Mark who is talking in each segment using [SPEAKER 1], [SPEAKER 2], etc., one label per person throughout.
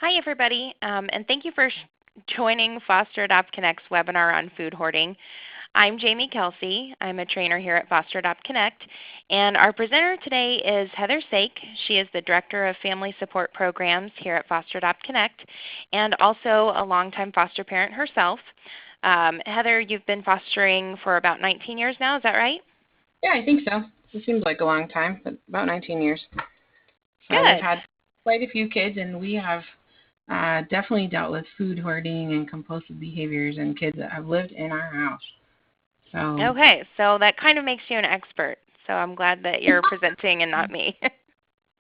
[SPEAKER 1] Hi, everybody, and thank you for joining Foster Adopt Connect's webinar on food hoarding. I'm Jamie Kelsey. I'm a trainer here at Foster Adopt Connect, and our presenter today is Heather Sake. She is the Director of Family Support Programs here at Foster Adopt Connect, and also a longtime foster parent herself. Heather, you've been fostering for about 19 years now, is that right?
[SPEAKER 2] Yeah, I think so. It seems like a long time, but about 19 years. So we've
[SPEAKER 1] Good.
[SPEAKER 2] had quite a few kids, and we have definitely dealt with food hoarding and compulsive behaviors and kids that have lived in our house. So
[SPEAKER 1] Okay, so that kind of makes you an expert. So I'm glad that you're presenting and not me.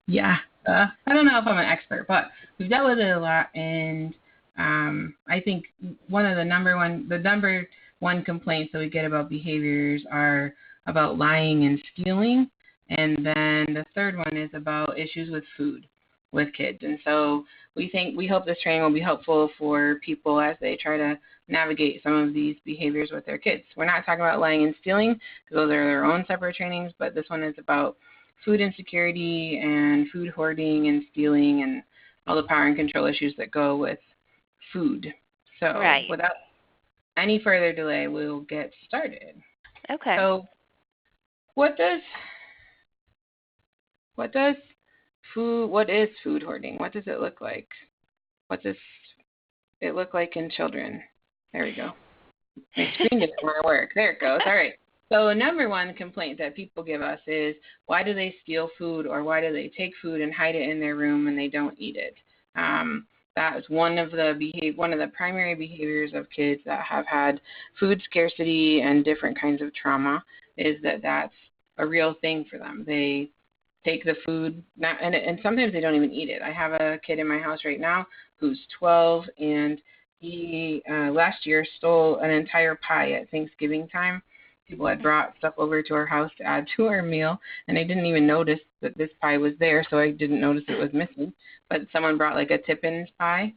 [SPEAKER 2] yeah, I don't know if I'm an expert, but we've dealt with it a lot, and I think the number one complaints that we get about behaviors are about lying and stealing, and then the third one is about issues with food with kids. And so we hope this training will be helpful for people as they try to navigate some of these behaviors with their kids. We're not talking about lying and stealing because those are their own separate trainings, but this one is about food insecurity and food hoarding and stealing and all the power and control issues that go with food. So
[SPEAKER 1] Right.
[SPEAKER 2] without any further delay, we'll get started.
[SPEAKER 1] Okay.
[SPEAKER 2] So what is food hoarding? What does it look like? What does it look like in children? There we go. My screen didn't want to work. There it goes. All right. So the number one complaint that people give us is, why do they steal food, or why do they take food and hide it in their room and they don't eat it? That is one of the primary behaviors of kids that have had food scarcity and different kinds of trauma, is that that's a real thing for them. They take the food, and sometimes they don't even eat it. I have a kid in my house right now who's 12, and he last year stole an entire pie at Thanksgiving time. People had brought stuff over to our house to add to our meal, and I didn't even notice that this pie was there, so I didn't notice it was missing. But someone brought like a Tippins pie,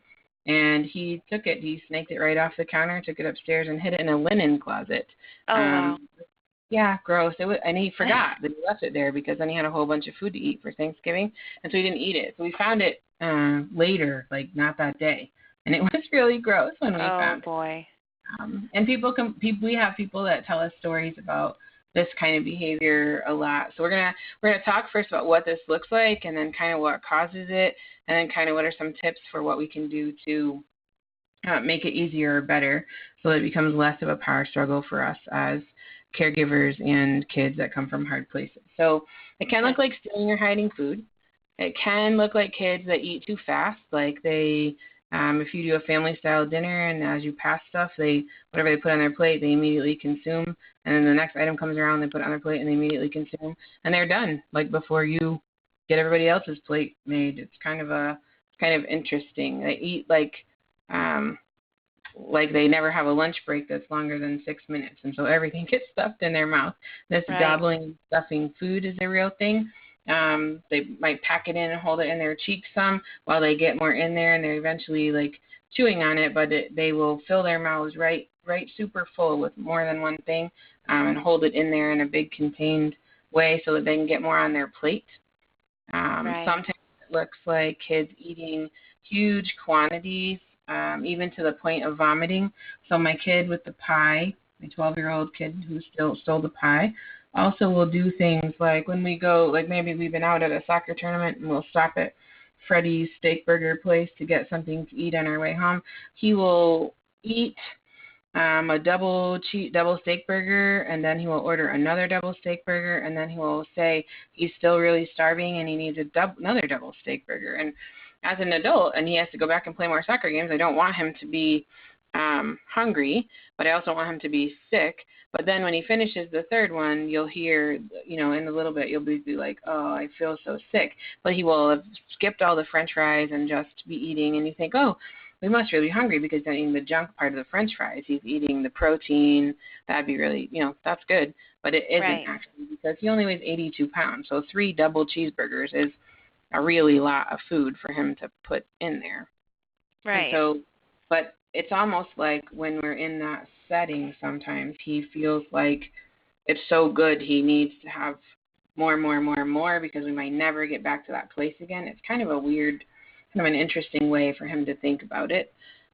[SPEAKER 2] and he took it. He snaked it right off the counter, took it upstairs, and hid it in a linen closet.
[SPEAKER 1] Oh, wow.
[SPEAKER 2] Yeah, gross. And he forgot that he left it there because then he had a whole bunch of food to eat for Thanksgiving, and so he didn't eat it. So we found it later, like not that day, and it was really gross when we found it.
[SPEAKER 1] Oh, boy.
[SPEAKER 2] And we have people that tell us stories about this kind of behavior a lot. So we're gonna talk first about what this looks like, and then kind of what causes it, and then kind of what are some tips for what we can do to make it easier or better, so that it becomes less of a power struggle for us as caregivers and kids that come from hard places. So it can look like stealing or hiding food. It can look like kids that eat too fast, like if you do a family-style dinner and as you pass stuff, whatever they put on their plate, they immediately consume, and then the next item comes around, they put it on their plate, and they immediately consume, and they're done, like before you get everybody else's plate made. It's kind of interesting. They eat like they never have a lunch break that's longer than 6 minutes, and so everything gets stuffed in their mouth. This gobbling and stuffing food is a real thing. They might pack it in and hold it in their cheeks some while they get more in there, and they're eventually like chewing on it, but they will fill their mouths right super full with more than one thing, and hold it in there in a big contained way so that they can get more on their plate. Sometimes it looks like kids eating huge quantities, even to the point of vomiting. So my kid with the pie, my 12-year-old kid who still stole the pie, also will do things like when we go, like maybe we've been out at a soccer tournament and we'll stop at Freddy's steak burger place to get something to eat on our way home. He will eat a double steak burger, and then he will order another double steak burger, and then he will say he's still really starving and he needs another double steak burger. And as an adult, and he has to go back and play more soccer games, I don't want him to be hungry, but I also want him to be sick. But then when he finishes the third one, you'll hear, in a little bit, you'll be like, oh, I feel so sick. But he will have skipped all the French fries and just be eating, and you think, oh, we must really be hungry because he's eating the junk part of the French fries. He's eating the protein. That'd be really, that's good. But it isn't actually, because he only weighs 82 pounds. So 3 double cheeseburgers is a really lot of food for him to put in there.
[SPEAKER 1] Right.
[SPEAKER 2] And so, but it's almost like when we're in that setting, sometimes he feels like it's so good he needs to have more because we might never get back to that place again. It's kind of a weird kind of an interesting way for him to think about it.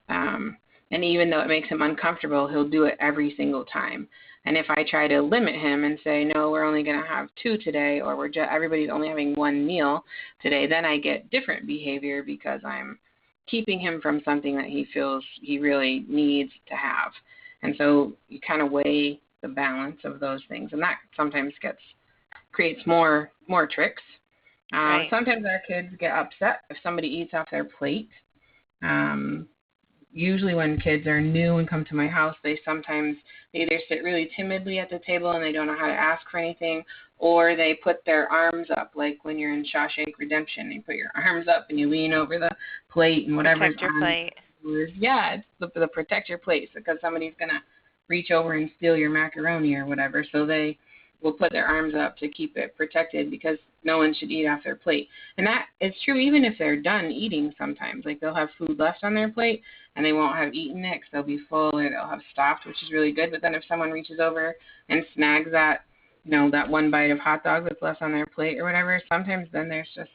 [SPEAKER 2] And even though it makes him uncomfortable, he'll do it every single time. And if I try to limit him and say, no, we're only going to have 2 today, or everybody's only having 1 meal today, then I get different behavior because I'm keeping him from something that he feels he really needs to have. And so you kind of weigh the balance of those things, and that sometimes creates more tricks.
[SPEAKER 1] Right.
[SPEAKER 2] Sometimes our kids get upset if somebody eats off their plate. Usually when kids are new and come to my house, they either sit really timidly at the table and they don't know how to ask for anything, or they put their arms up, like when you're in Shawshank Redemption. You put your arms up and you lean over the plate and whatever's
[SPEAKER 1] Protect your
[SPEAKER 2] on
[SPEAKER 1] plate.
[SPEAKER 2] Yeah, it's the protect your plate, because somebody's going to reach over and steal your macaroni or whatever. So they will put their arms up to keep it protected, because no one should eat off their plate. And that is true even if they're done eating sometimes. Like, they'll have food left on their plate and they won't have eaten it because they'll be full, or they'll have stopped, which is really good. But then if someone reaches over and snags that, that one bite of hot dog that's left on their plate or whatever, sometimes then there's just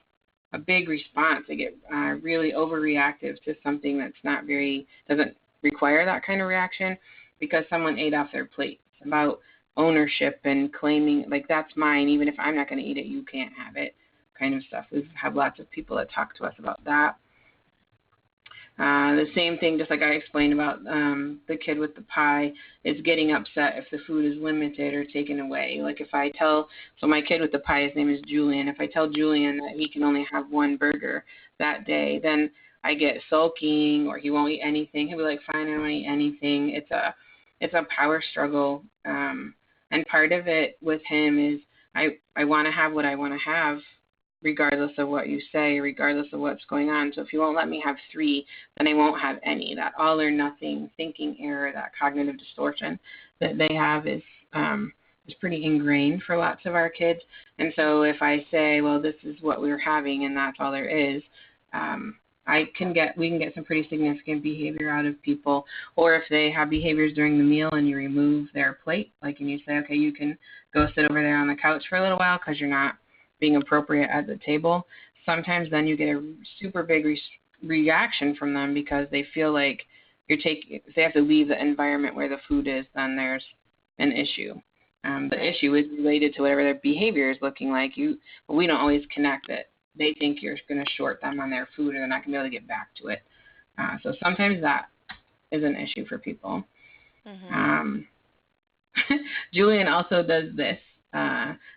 [SPEAKER 2] a big response. They get really overreactive to something that's doesn't require that kind of reaction, because someone ate off their plate. It's about ownership and claiming, like, that's mine, even if I'm not going to eat it, you can't have it, kind of stuff. We have lots of people that talk to us about that. The same thing, just like I explained about the kid with the pie, is getting upset if the food is limited or taken away. Like, if I tell, so my kid with the pie, his name is Julian. If I tell Julian that he can only have 1 burger that day, then I get sulking, or he won't eat anything. He'll be like, fine, I don't eat anything. It's a power struggle. And part of it with him is I want to have what I want to have, regardless of what you say, regardless of what's going on. So if you won't let me have 3, then I won't have any. That all or nothing thinking error, that cognitive distortion that they have is pretty ingrained for lots of our kids. And so if I say, well, this is what we're having and that's all there is, we can get some pretty significant behavior out of people. Or if they have behaviors during the meal and you remove their plate, like, and you say, okay, you can go sit over there on the couch for a little while because you're not being appropriate at the table, sometimes then you get a super big reaction from them, because they feel like if they have to leave the environment where the food is, then there's an issue. The issue is related to whatever their behavior is looking like. But we don't always connect it. They think you're going to short them on their food, or they're not going to be able to get back to it. So sometimes that is an issue for people. Mm-hmm. Julian also does this.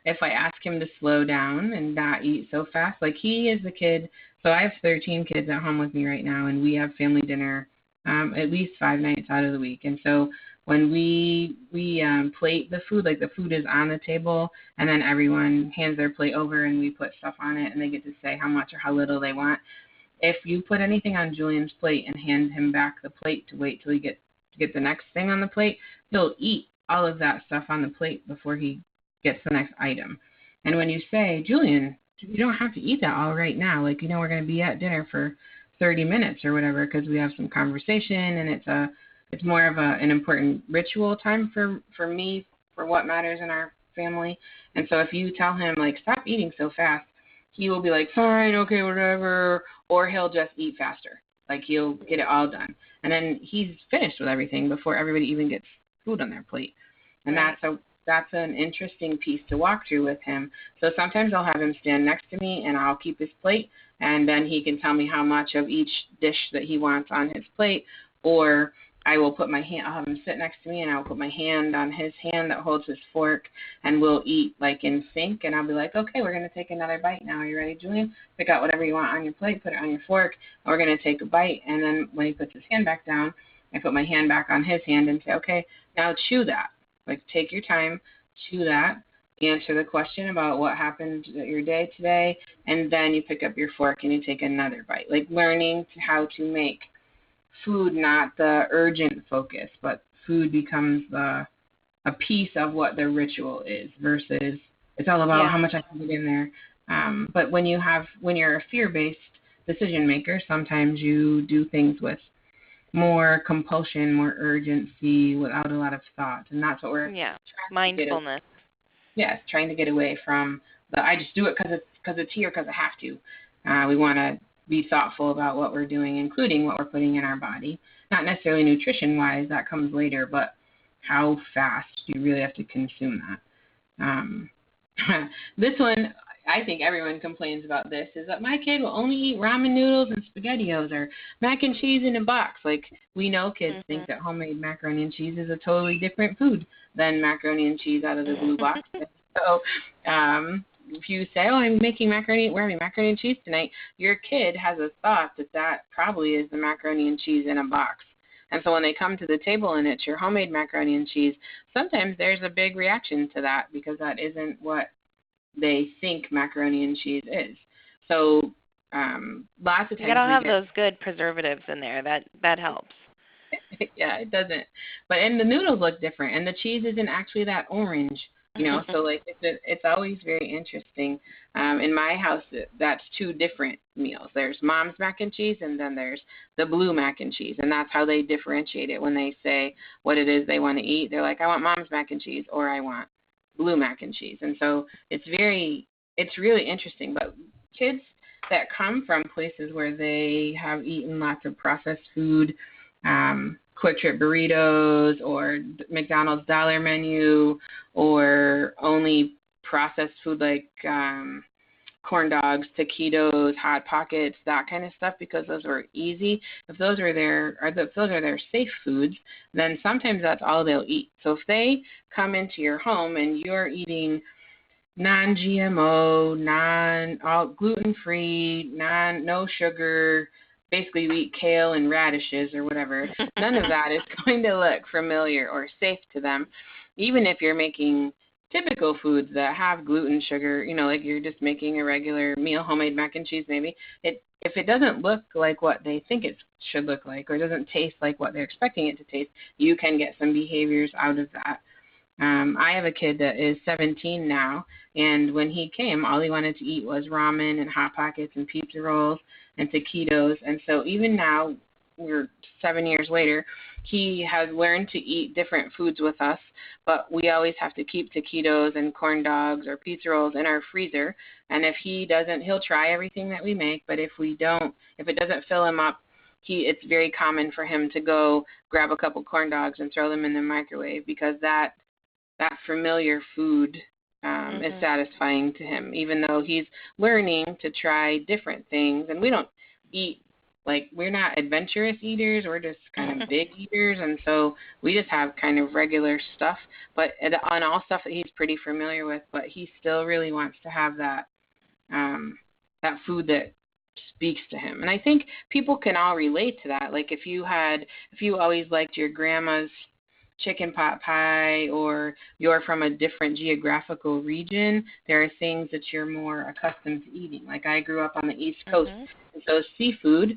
[SPEAKER 2] If I ask him to slow down and not eat so fast, like, he is the kid. So I have 13 kids at home with me right now, and we have family dinner at least 5 nights out of the week. And so when we plate the food, like, the food is on the table, and then everyone hands their plate over and we put stuff on it, and they get to say how much or how little they want. If you put anything on Julian's plate and hand him back the plate to wait till he gets the next thing on the plate, he'll eat all of that stuff on the plate before he gets the next item. And when you say, Julian, you don't have to eat that all right now. Like, we're going to be at dinner for 30 minutes or whatever, because we have some conversation, and it's more of an important ritual time for me, for what matters in our family. And so if you tell him, like, stop eating so fast, he will be like, fine, okay, whatever, or he'll just eat faster. Like, he'll get it all done. And then he's finished with everything before everybody even gets food on their plate. And that's an interesting piece to walk through with him. So sometimes I'll have him stand next to me, and I'll keep his plate, and then he can tell me how much of each dish that he wants on his plate. Or I'll have him sit next to me, and I'll put my hand on his hand that holds his fork, and we'll eat, like, in sync. And I'll be like, okay, we're going to take another bite now. Are you ready, Julian? Pick out whatever you want on your plate, put it on your fork, and we're going to take a bite. And then when he puts his hand back down, I put my hand back on his hand and say, okay, now chew that. Like, take your time, chew that, answer the question about what happened at your day today, and then you pick up your fork and you take another bite. Like, learning how to make food not the urgent focus, but food becomes a piece of what the ritual is, versus it's all about how much I can get in there. But when you're a fear-based decision maker, sometimes you do things with more compulsion, more urgency, without a lot of thought, and that's what we're
[SPEAKER 1] mindfulness.
[SPEAKER 2] Trying to get away from the I just do it because it's here because I have to. We want to be thoughtful about what we're doing, including what we're putting in our body. Not necessarily nutrition-wise, that comes later, but how fast do you really have to consume that? This one, I think everyone complains about this, is that my kid will only eat ramen noodles and SpaghettiOs or mac and cheese in a box. Like, we know kids think that homemade macaroni and cheese is a totally different food than macaroni and cheese out of the blue box. So if you say, oh, we're having macaroni and cheese tonight, your kid has a thought that that probably is the macaroni and cheese in a box. And so when they come to the table and it's your homemade macaroni and cheese, sometimes there's a big reaction to that because that isn't what they think macaroni and cheese is. So lots of times
[SPEAKER 1] you gotta have those good preservatives in there. That helps.
[SPEAKER 2] Yeah, it doesn't. And the noodles look different, and the cheese isn't actually that orange. So like it's always very interesting. In my house, that's two different meals. There's mom's mac and cheese, and then there's the blue mac and cheese, and that's how they differentiate it when they say what it is they want to eat. They're like, I want mom's mac and cheese, or I want blue mac and cheese. And so it's really interesting. But kids that come from places where they have eaten lots of processed food, Quick Trip burritos or McDonald's dollar menu, or only processed food like corn dogs, taquitos, Hot Pockets, that kind of stuff, because those are easy. If those are their safe foods, then sometimes that's all they'll eat. So if they come into your home and you're eating non-GMO, all gluten-free, no sugar, basically you eat kale and radishes or whatever, none of that is going to look familiar or safe to them. Even if you're making typical foods that have gluten, sugar, like you're just making a regular meal, homemade mac and cheese maybe, if it doesn't look like what they think it should look like, or doesn't taste like what they're expecting it to taste, you can get some behaviors out of that. I have a kid that is 17 now, and when he came, all he wanted to eat was ramen and Hot Pockets and pizza rolls and taquitos. And so even now, we're 7 years later, he has learned to eat different foods with us, but we always have to keep taquitos and corn dogs or pizza rolls in our freezer. And if he doesn't, he'll try everything that we make, but if it doesn't fill him up, it's very common for him to go grab a couple corn dogs and throw them in the microwave, because that familiar food is satisfying to him, even though he's learning to try different things. And we don't eat, we're not adventurous eaters, we're just kind of big eaters, and so we just have kind of regular stuff, but on all stuff that he's pretty familiar with, but he still really wants to have that food that speaks to him. And I think people can all relate to that. Like if you always liked your grandma's chicken pot pie, or you're from a different geographical region, there are things that you're more accustomed to eating. Like I grew up on the East Coast, and so seafood,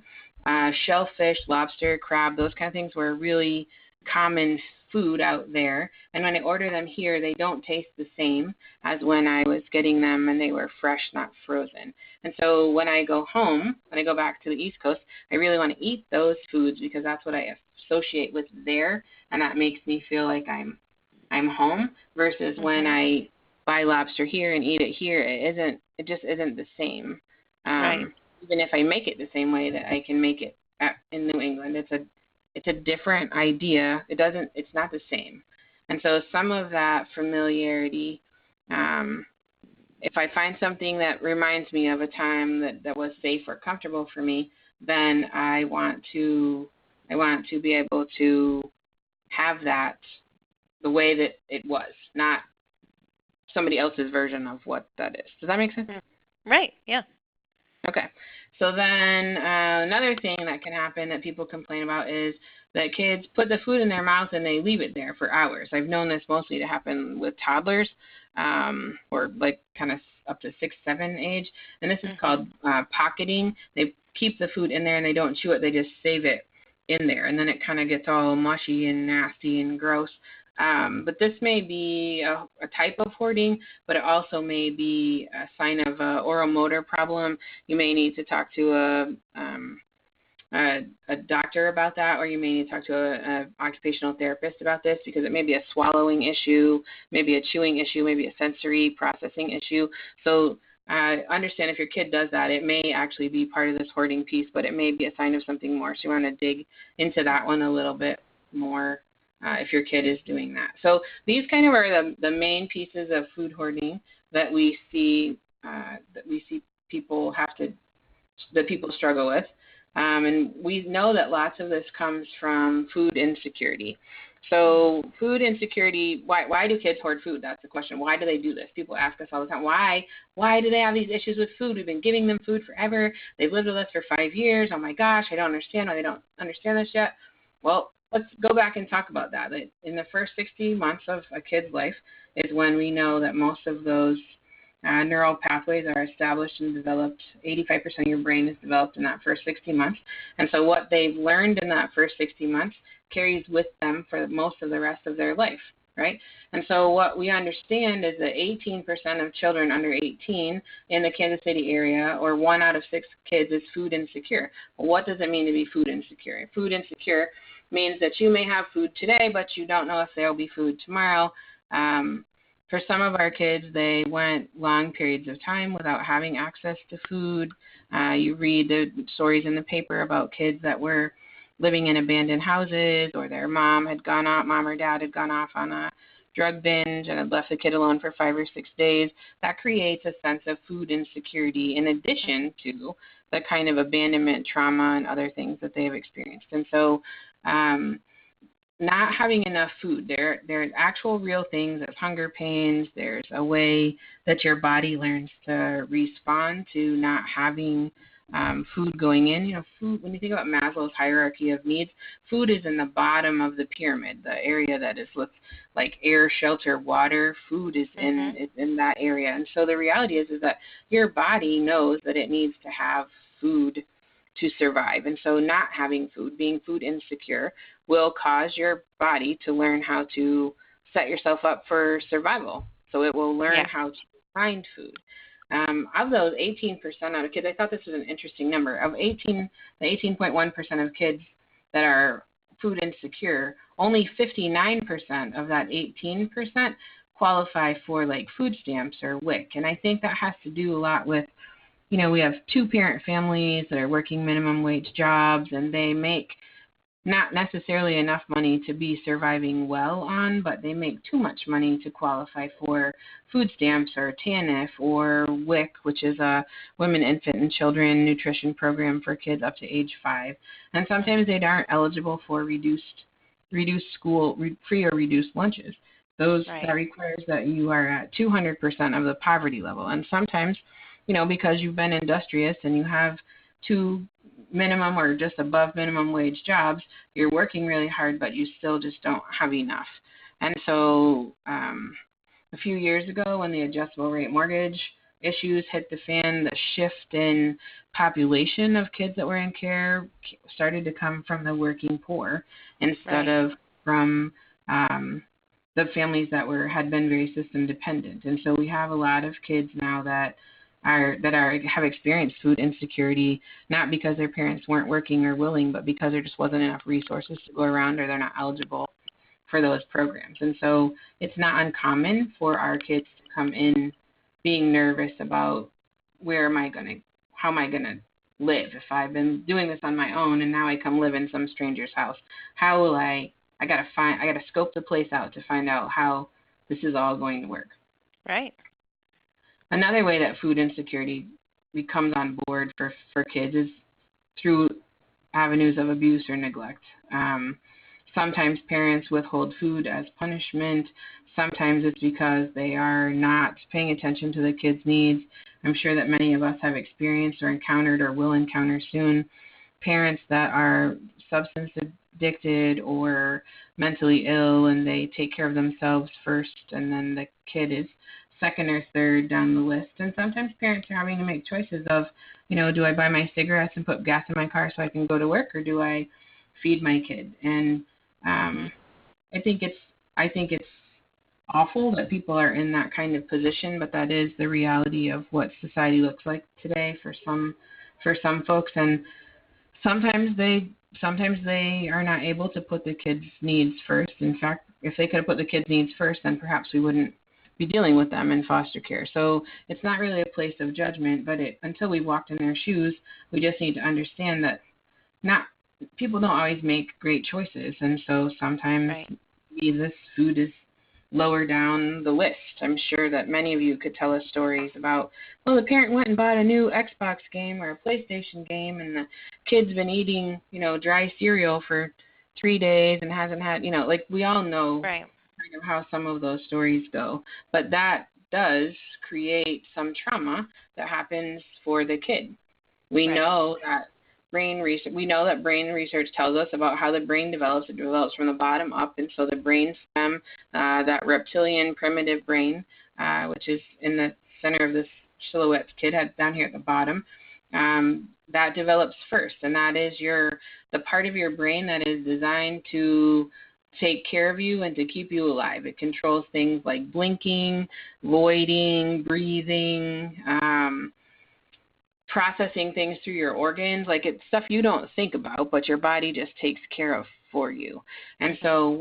[SPEAKER 2] shellfish, lobster, crab, those kind of things were really common food out there. And when I order them here, they don't taste the same as when I was getting them and they were fresh, not frozen. And so when I go home, when I go back to the East Coast, I really want to eat those foods because that's what I associate with there, and that makes me feel like I'm home, versus when I buy lobster here and eat it here, it just isn't the same.
[SPEAKER 1] Right.
[SPEAKER 2] Even if I make it the same way that I can make it in New England, it's a different idea. It's not the same. And so some of that familiarity, if I find something that reminds me of a time that was safe or comfortable for me, then I want to be able to have that the way that it was, not somebody else's version of what that is. Does that make sense?
[SPEAKER 1] Right, yeah.
[SPEAKER 2] Okay. So then another thing that can happen that people complain about is that kids put the food in their mouth and they leave it there for hours. I've known this mostly to happen with toddlers, or kind of up to 6, 7 age. And this is called pocketing. They keep the food in there and they don't chew it. They just save it in there. And then it kind of gets all mushy and nasty and gross. But this may be a type of hoarding, but it also may be a sign of an oral motor problem. You may need to talk to a doctor about that, or you may need to talk to an occupational therapist about this, because it may be a swallowing issue, maybe a chewing issue, maybe a sensory processing issue. So understand if your kid does that, it may actually be part of this hoarding piece, but it may be a sign of something more. So you want to dig into that one a little bit more if your kid is doing that. So these kind of are the main pieces of food hoarding that we see people that people struggle with. And we know that lots of this comes from food insecurity. So food insecurity, why do kids hoard food? That's the question. Why do they do this? People ask us all the time, why do they have these issues with food? We've been giving them food forever. They've lived with us for 5 years. Oh my gosh, I don't understand why they don't understand this yet. Well, let's go back and talk about that. In the first 60 months of a kid's life is when we know that most of those neural pathways are established and developed. 85% of your brain is developed in that first 60 months. And so what they've learned in that first 60 months carries with them for most of the rest of their life, right? And so what we understand is that 18% of children under 18 in the Kansas City area, or 1 out of 6 kids, is food insecure. Well, what does it mean to be food insecure? Food insecure means that you may have food today, but you don't know if there will be food tomorrow. For some of our kids, they went long periods of time without having access to food. You read the stories in the paper about kids that were living in abandoned houses, or their mom or dad had gone off on a drug binge and had left the kid alone for 5 or 6 days. That creates a sense of food insecurity in addition to the kind of abandonment, trauma, and other things that they have experienced. And so not having enough food, there's actual real things. There's hunger pains. There's a way that your body learns to respond to not having food going in. Food, when you think about Maslow's hierarchy of needs, food is in the bottom of the pyramid, the area that is like air, shelter, water. Food is in that area. And so the reality is that your body knows that it needs to have food to survive. And so not having food, being food insecure, will cause your body to learn how to set yourself up for survival. So it will learn how to find food. Of those 18% of kids, I thought this was an interesting number. Of the 18.1% of kids that are food insecure, only 59% of that 18% qualify for like food stamps or WIC. And I think that has to do a lot with, we have 2-parent families that are working minimum wage jobs, and they make not necessarily enough money to be surviving well on, but they make too much money to qualify for food stamps or TANF or WIC, which is a Women, Infant, and Children Nutrition Program for kids up to age 5. And sometimes they aren't eligible for reduced school, free or reduced lunches. That requires that you are at 200% of the poverty level. And sometimes, because you've been industrious and you have 2 minimum or just above minimum wage jobs, you're working really hard, but you still just don't have enough. And so a few years ago, when the adjustable rate mortgage issues hit the fan, the shift in population of kids that were in care started to come from the working poor instead of from the families that had been very system dependent. And so we have a lot of kids now that have experienced food insecurity, not because their parents weren't working or willing, but because there just wasn't enough resources to go around, or they're not eligible for those programs. And so it's not uncommon for our kids to come in being nervous about how am I going to live if I've been doing this on my own and now I come live in some stranger's house. How will I got to scope the place out to find out how this is all going to work.
[SPEAKER 1] Right.
[SPEAKER 2] Another way that food insecurity comes on board for kids is through avenues of abuse or neglect. Sometimes parents withhold food as punishment. Sometimes it's because they are not paying attention to the kids' needs. I'm sure that many of us have experienced or encountered or will encounter soon parents that are substance addicted or mentally ill, and they take care of themselves first, and then the kid is second or third down the list. And sometimes parents are having to make choices of, do I buy my cigarettes and put gas in my car so I can go to work, or do I feed my kid? And I think it's awful that people are in that kind of position, but that is the reality of what society looks like today for some folks. And sometimes they are not able to put the kids' needs first. In fact, if they could have put the kids' needs first, then perhaps we wouldn't be dealing with them in foster care. So it's not really a place of judgment, but until we walked in their shoes, we just need to understand that not people don't always make great choices, and so sometimes this food is lower down the list. I'm sure that many of you could tell us stories about, well, the parent went and bought a new Xbox game or a PlayStation game, and the kid's been eating, dry cereal for 3 days and hasn't had, like we all know kind of how some of those stories go. But that does create some trauma that happens for the kid. We know that brain research tells us about how the brain develops. It develops from the bottom up, and so the brain stem, that reptilian primitive brain, which is in the center of this silhouette kid down here at the bottom, that develops first, and that is the part of your brain that is designed to take care of you and to keep you alive. It controls things like blinking, voiding, breathing, processing things through your organs. Like, it's stuff you don't think about, but your body just takes care of for you. And so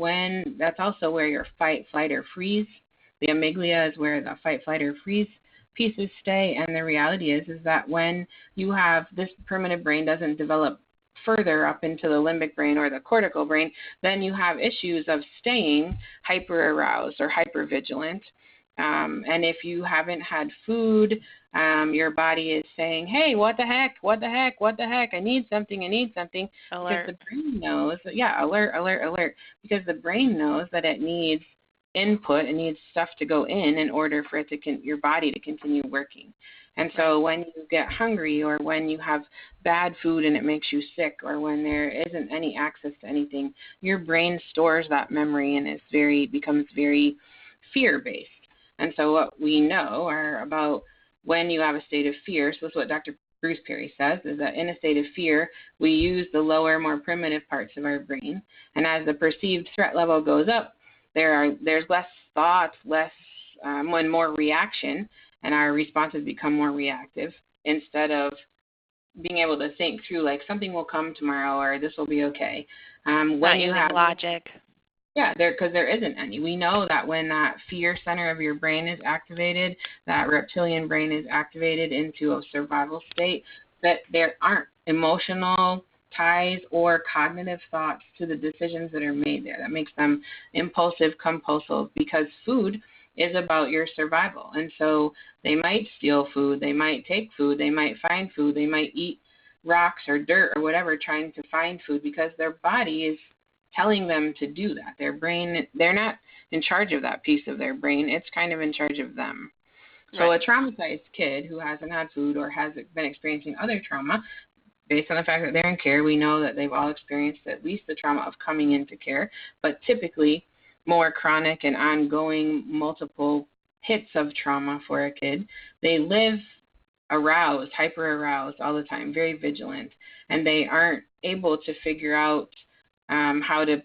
[SPEAKER 2] that's also where your fight, flight, or freeze, the amygdala is where the fight, flight, or freeze pieces stay. And the reality is that when you have this primitive brain doesn't develop further up into the limbic brain or the cortical brain, then you have issues of staying hyper aroused or hyper vigilant. And if you haven't had food, your body is saying, hey, what the heck, I need something. Alert. Because the brain knows, alert, because the brain knows that it needs input, it needs stuff to go in order for your body to continue working. And so when you get hungry, or when you have bad food and it makes you sick, or when there isn't any access to anything, your brain stores that memory and becomes very fear-based. And so what we know are about when you have a state of fear, so this is what Dr. Bruce Perry says, is that in a state of fear, we use the lower, more primitive parts of our brain. And as the perceived threat level goes up, there's less thought, and more reaction, and our responses become more reactive instead of being able to think through, like, something will come tomorrow, or this will be okay.
[SPEAKER 1] When you have logic.
[SPEAKER 2] Yeah, because there isn't any. We know that when that fear center of your brain is activated, that reptilian brain is activated into a survival state, that there aren't emotional ties or cognitive thoughts to the decisions that are made there. That makes them impulsive, compulsive, because food is about your survival. And so they might steal food, they might take food, they might find food, they might eat rocks or dirt or whatever trying to find food, because their body is telling them to do that. Their brain, they're not in charge of that piece of their brain. It's kind of in charge of them. So a traumatized kid who hasn't had food or has been experiencing other trauma, based on the fact that they're in care, we know that they've all experienced at least the trauma of coming into care, but typically more chronic and ongoing multiple hits of trauma for a kid. They live aroused, hyper-aroused all the time, very vigilant, and they aren't able to figure out how to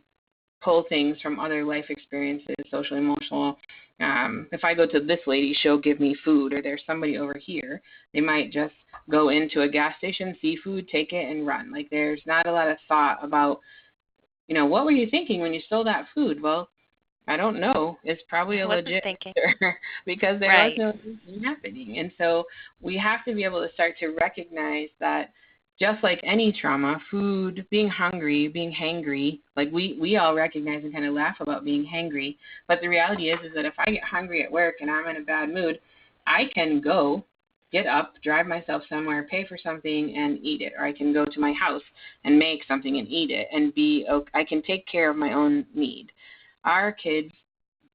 [SPEAKER 2] pull things from other life experiences, social, emotional. If I go to this lady, she'll give me food, or there's somebody over here. They might just go into a gas station, see food, take it, and run. Like, there's not a lot of thought about, what were you thinking when you stole that food? Well, I don't know. It's probably a legit answer because there was no thinking happening. And so we have to be able to start to recognize that just like any trauma, food, being hungry, being hangry, like we all recognize and kind of laugh about being hangry. But the reality is that if I get hungry at work and I'm in a bad mood, I can get up, drive myself somewhere, pay for something, and eat it. Or I can go to my house and make something and eat it, and I can take care of my own need. Our kids,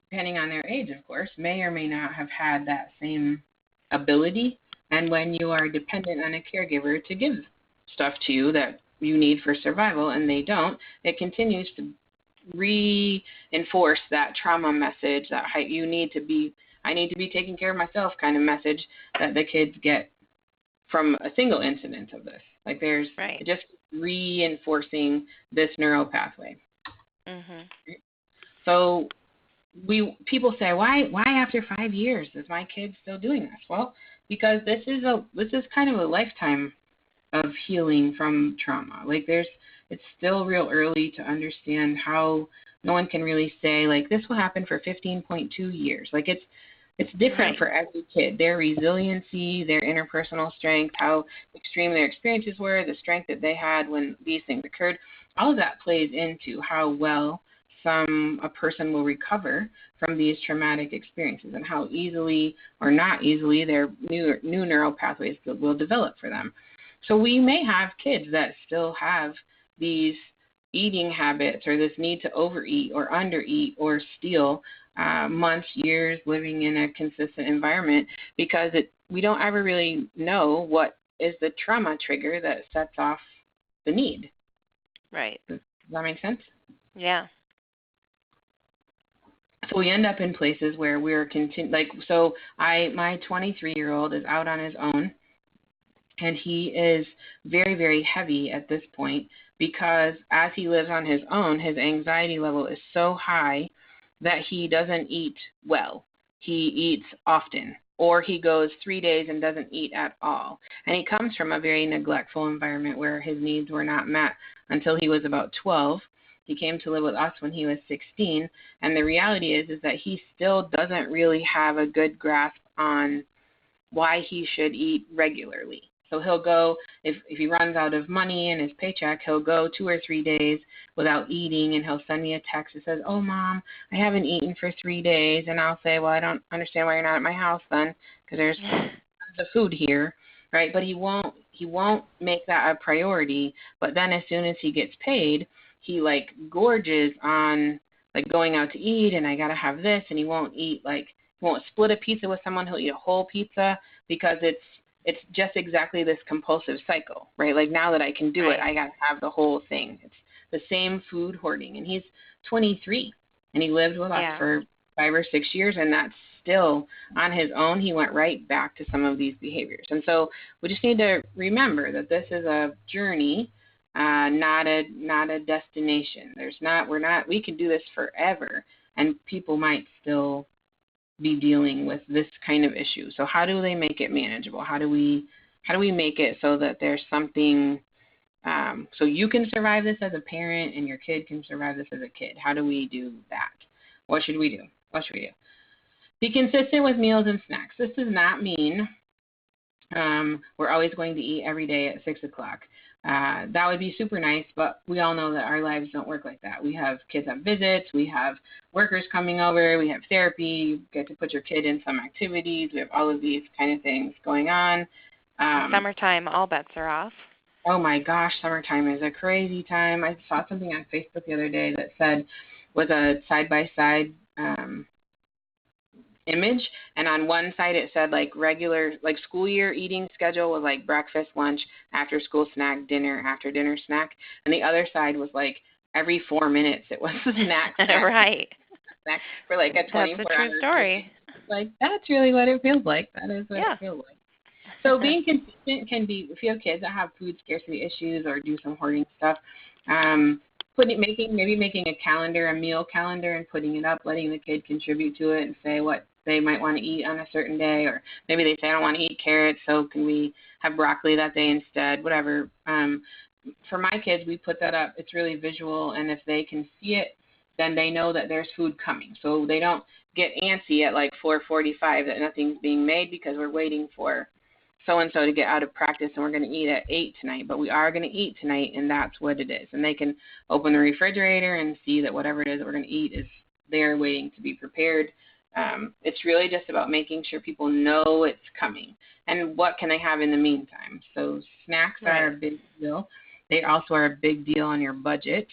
[SPEAKER 2] depending on their age, of course, may or may not have had that same ability. And when you are dependent on a caregiver to give stuff to you that you need for survival and they don't, it continues to reinforce that trauma message, that I need to be taking care of myself kind of message that the kids get from a single incident of this. Like, there's just reinforcing this neural pathway. Mm-hmm. So people say, why after 5 years is my kid still doing this? Well, because this is kind of a lifetime of healing from trauma. Like, it's still real early to understand how no one can really say, like, this will happen for 15.2 years. Like, It's different for every kid. Their resiliency, their interpersonal strength, how extreme their experiences were, the strength that they had when these things occurred, all of that plays into how well a person will recover from these traumatic experiences and how easily or not easily their new neural pathways will develop for them. So we may have kids that still have these eating habits or this need to overeat or undereat or steal months, years living in a consistent environment because we don't ever really know what is the trauma trigger that sets off the need.
[SPEAKER 1] Right.
[SPEAKER 2] Does that make sense?
[SPEAKER 1] Yeah.
[SPEAKER 2] So we end up in places where we're my 23-year-old is out on his own, and he is very, very heavy at this point because as he lives on his own, his anxiety level is so high that he doesn't eat well. He eats often, or he goes 3 days and doesn't eat at all. And he comes from a very neglectful environment where his needs were not met until he was about 12. He came to live with us when he was 16, and the reality is that he still doesn't really have a good grasp on why he should eat regularly. So he'll go, if he runs out of money in his paycheck, he'll go 2 or 3 days without eating, and he'll send me a text that says, "Oh, Mom, I haven't eaten for 3 days." And I'll say, "Well, I don't understand why you're not at my house then, because there's tons of food here," right? But he won't make that a priority. But then as soon as he gets paid, he gorges on going out to eat, and I gotta have this, and he won't eat he won't split a pizza with someone. He'll eat a whole pizza because it's just exactly this compulsive cycle, right? Now that I can do it, I gotta have the whole thing. It's the same food hoarding, and he's 23, and he lived with us for 5 or 6 years, and that's still on his own. He went right back to some of these behaviors, and so we just need to remember that this is a journey. Not a destination. We can do this forever, and people might still be dealing with this kind of issue. So how do they make it manageable? How do we make it so that there's something so you can survive this as a parent and your kid can survive this as a kid? How do we do that? What should we do? Be consistent with meals and snacks. This does not mean we're always going to eat every day at 6 o'clock. That would be super nice, but we all know that our lives don't work like that. We have kids on visits, we have workers coming over, we have therapy, you get to put your kid in some activities, we have all of these kind of things going on.
[SPEAKER 1] Summertime, all bets are off.
[SPEAKER 2] Oh my gosh, summertime is a crazy time. I saw something on Facebook the other day that said, was a side-by-side image, and on one side it said regular school year eating schedule was breakfast, lunch, after school snack, dinner, after dinner snack, and the other side was every 4 minutes it was a snack.
[SPEAKER 1] Right.
[SPEAKER 2] Snack for a 24-hour.
[SPEAKER 1] That's a true story.
[SPEAKER 2] That's really what it feels like. That is what it feels like. So being consistent can be, if you have kids that have food scarcity issues or do some hoarding stuff, making a calendar, a meal calendar, and putting it up, letting the kid contribute to it and say what they might want to eat on a certain day, or maybe they say, "I don't want to eat carrots, so can we have broccoli that day instead?" Whatever. For my kids, we put that up. It's really visual, and if they can see it, then they know that there's food coming. So they don't get antsy at 4:45 that nothing's being made because we're waiting for so-and-so to get out of practice and we're going to eat at 8 tonight, but we are going to eat tonight, and that's what it is. And they can open the refrigerator and see that whatever it is that we're going to eat is there waiting to be prepared. It's really just about making sure people know it's coming and what can they have in the meantime. So snacks are a big deal. They also are a big deal on your budget.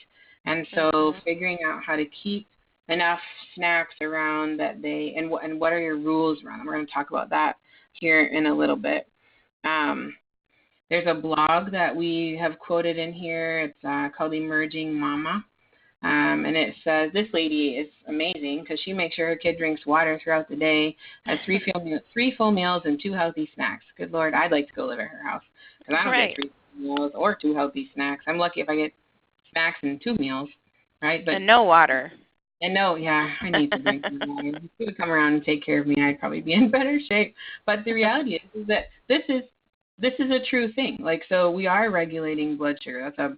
[SPEAKER 2] And so figuring out how to keep enough snacks around that and what are your rules around them. We're going to talk about that here in a little bit. There's a blog that we have quoted in here. It's called Emerging Mama. And it says, this lady is amazing because she makes sure her kid drinks water throughout the day, has three full meals and 2 healthy snacks. Good Lord, I'd like to go live at her house because I don't get 3 meals or 2 healthy snacks. I'm lucky if I get snacks and 2 meals, right? But,
[SPEAKER 1] and no water.
[SPEAKER 2] And no, I need to drink some water. If she would come around and take care of me, I'd probably be in better shape. But the reality is that this this is a true thing. Like, so we are regulating blood sugar. That's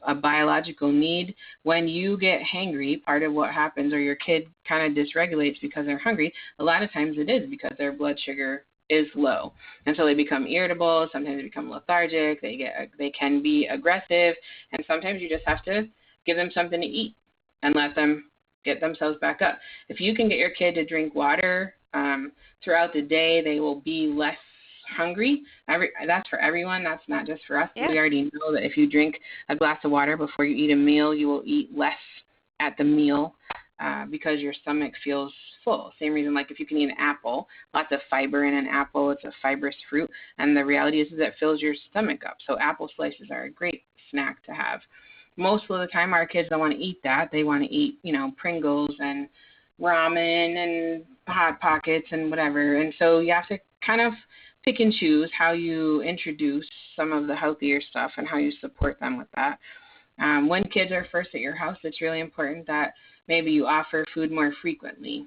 [SPEAKER 2] a biological need. When you get hangry, part of what happens, or your kid kind of dysregulates because they're hungry, a lot of times it is because their blood sugar is low. And so they become irritable. Sometimes they become lethargic. They can be aggressive. And sometimes you just have to give them something to eat and let them get themselves back up. If you can get your kid to drink water throughout the day, they will be less hungry. That's for everyone. That's not just for us.
[SPEAKER 1] Yeah.
[SPEAKER 2] We already know that if you drink a glass of water before you eat a meal, you will eat less at the meal because your stomach feels full. Same reason, like if you can eat an apple, lots of fiber in an apple. It's a fibrous fruit, and the reality is that it fills your stomach up. So apple slices are a great snack to have. Most of the time, our kids don't want to eat that. They want to eat, Pringles and ramen and Hot Pockets and whatever. And so you have to kind of pick and choose how you introduce some of the healthier stuff and how you support them with that. When kids are first at your house, it's really important that maybe you offer food more frequently.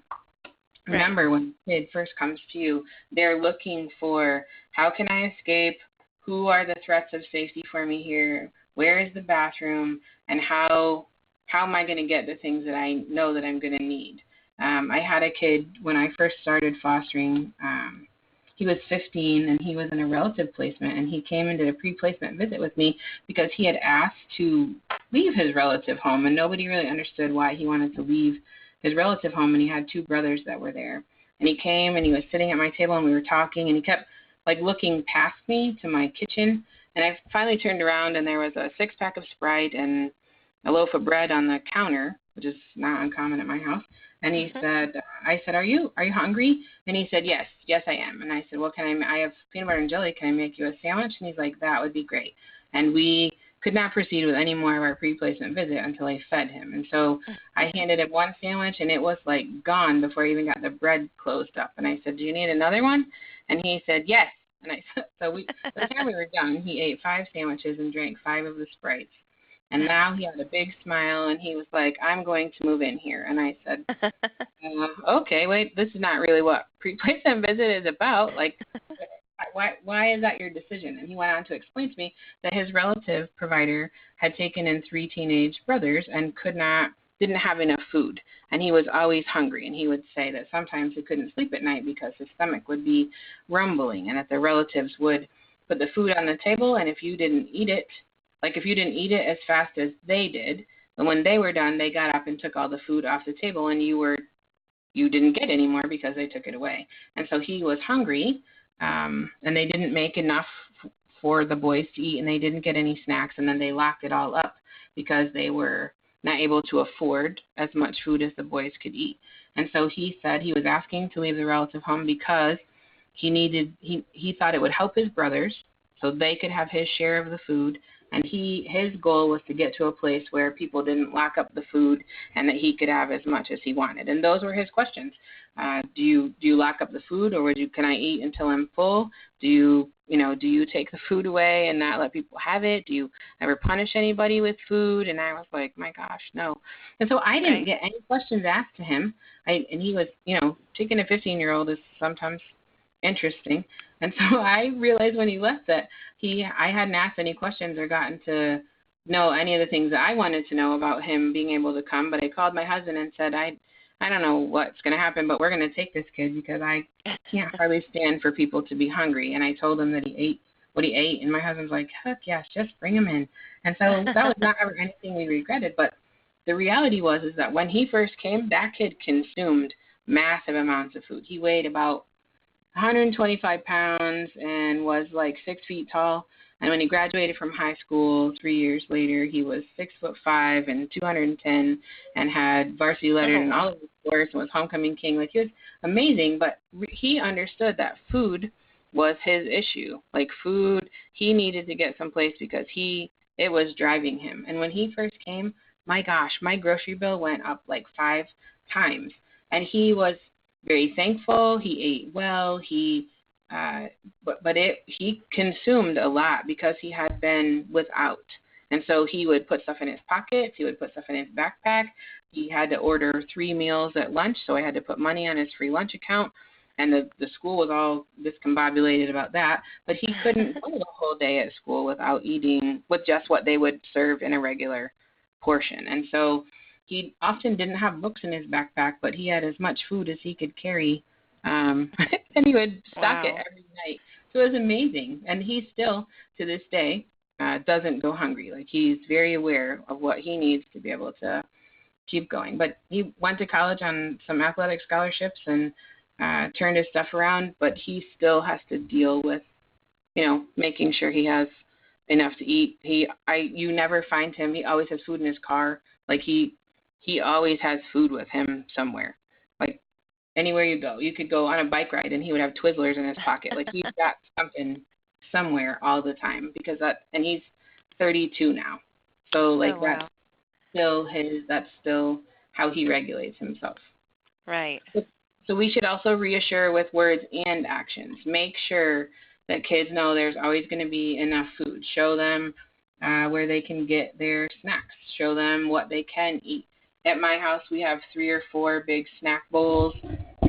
[SPEAKER 2] Right. Remember, when a kid first comes to you, they're looking for, how can I escape? Who are the threats of safety for me here? Where is the bathroom? And how am I going to get the things that I know that I'm going to need? I had a kid when I first started fostering. He was 15, and he was in a relative placement, and he came and did a pre-placement visit with me because he had asked to leave his relative home, and nobody really understood why he wanted to leave his relative home, and he had two brothers that were there. And he came, and he was sitting at my table, and we were talking, and he kept, looking past me to my kitchen, and I finally turned around, and there was a six-pack of Sprite and a loaf of bread on the counter, which is not uncommon at my house. And he said, I said, are you hungry? And he said, yes, I am. And I said, well, I have peanut butter and jelly. Can I make you a sandwich? And he's like, that would be great. And we could not proceed with any more of our pre-placement visit until I fed him. And so I handed him one sandwich, and it was gone before I even got the bread closed up. And I said, do you need another one? And he said, yes. And I said, so by the time we were done, he ate 5 sandwiches and drank 5 of the Sprites. And now he had a big smile, and he was like, I'm going to move in here. And I said, okay, wait, this is not really what pre-placement visit is about. Why is that your decision? And he went on to explain to me that his relative provider had taken in 3 teenage brothers and didn't have enough food. And he was always hungry. And he would say that sometimes he couldn't sleep at night because his stomach would be rumbling, and that the relatives would put the food on the table, and if you didn't eat it as fast as they did, and when they were done, they got up and took all the food off the table, and you didn't get any more because they took it away. And so he was hungry, and they didn't make enough for the boys to eat, and they didn't get any snacks, and then they locked it all up because they were not able to afford as much food as the boys could eat. And so he said he was asking to leave the relative home because he thought it would help his brothers so they could have his share of the food. And his goal was to get to a place where people didn't lock up the food and that he could have as much as he wanted. And those were his questions. Do you lock up the food, or can I eat until I'm full? Do you take the food away and not let people have it? Do you ever punish anybody with food? And I was like, my gosh, no. And so I didn't get any questions asked to him. And he was, taking a 15-year-old is sometimes interesting. And so I realized when he left that I hadn't asked any questions or gotten to know any of the things that I wanted to know about him being able to come. But I called my husband and said, I don't know what's going to happen, but we're going to take this kid because I can't hardly stand for people to be hungry. And I told him that he ate what he ate. And my husband's like, heck yes, just bring him in. And so that was not ever anything we regretted. But the reality is that when he first came, that kid consumed massive amounts of food. He weighed about 125 pounds and was 6 feet tall. And when he graduated from high school 3 years later, he was 6'5" and 210 and had varsity letters in all of the sports and was homecoming king. He was amazing, but he understood that food was his issue. Food, he needed to get someplace because it was driving him. And when he first came, my gosh, my grocery bill went up 5 times. And he was very thankful. He ate well. He consumed a lot because he had been without. And so he would put stuff in his pockets. He would put stuff in his backpack. He had to order 3 meals at lunch, so I had to put money on his free lunch account. and the school was all discombobulated about that. But he couldn't go the whole day at school without eating with just what they would serve in a regular portion. And so he often didn't have books in his backpack, but he had as much food as he could carry, and he would stock it every night. So it was amazing. And he still, to this day, doesn't go hungry. Like, he's very aware of what he needs to be able to keep going. But he went to college on some athletic scholarships and turned his stuff around, but he still has to deal with, making sure he has enough to eat. You never find him. He always has food in his car. Like, he always has food with him somewhere. Like, anywhere you go, you could go on a bike ride and he would have Twizzlers in his pocket. Like, he's got something somewhere all the time and he's 32 now. So like, that's still how he regulates himself.
[SPEAKER 1] Right.
[SPEAKER 2] So we should also reassure with words and actions. Make sure that kids know there's always going to be enough food. Show them where they can get their snacks. Show them what they can eat. At my house, we have 3 or 4 big snack bowls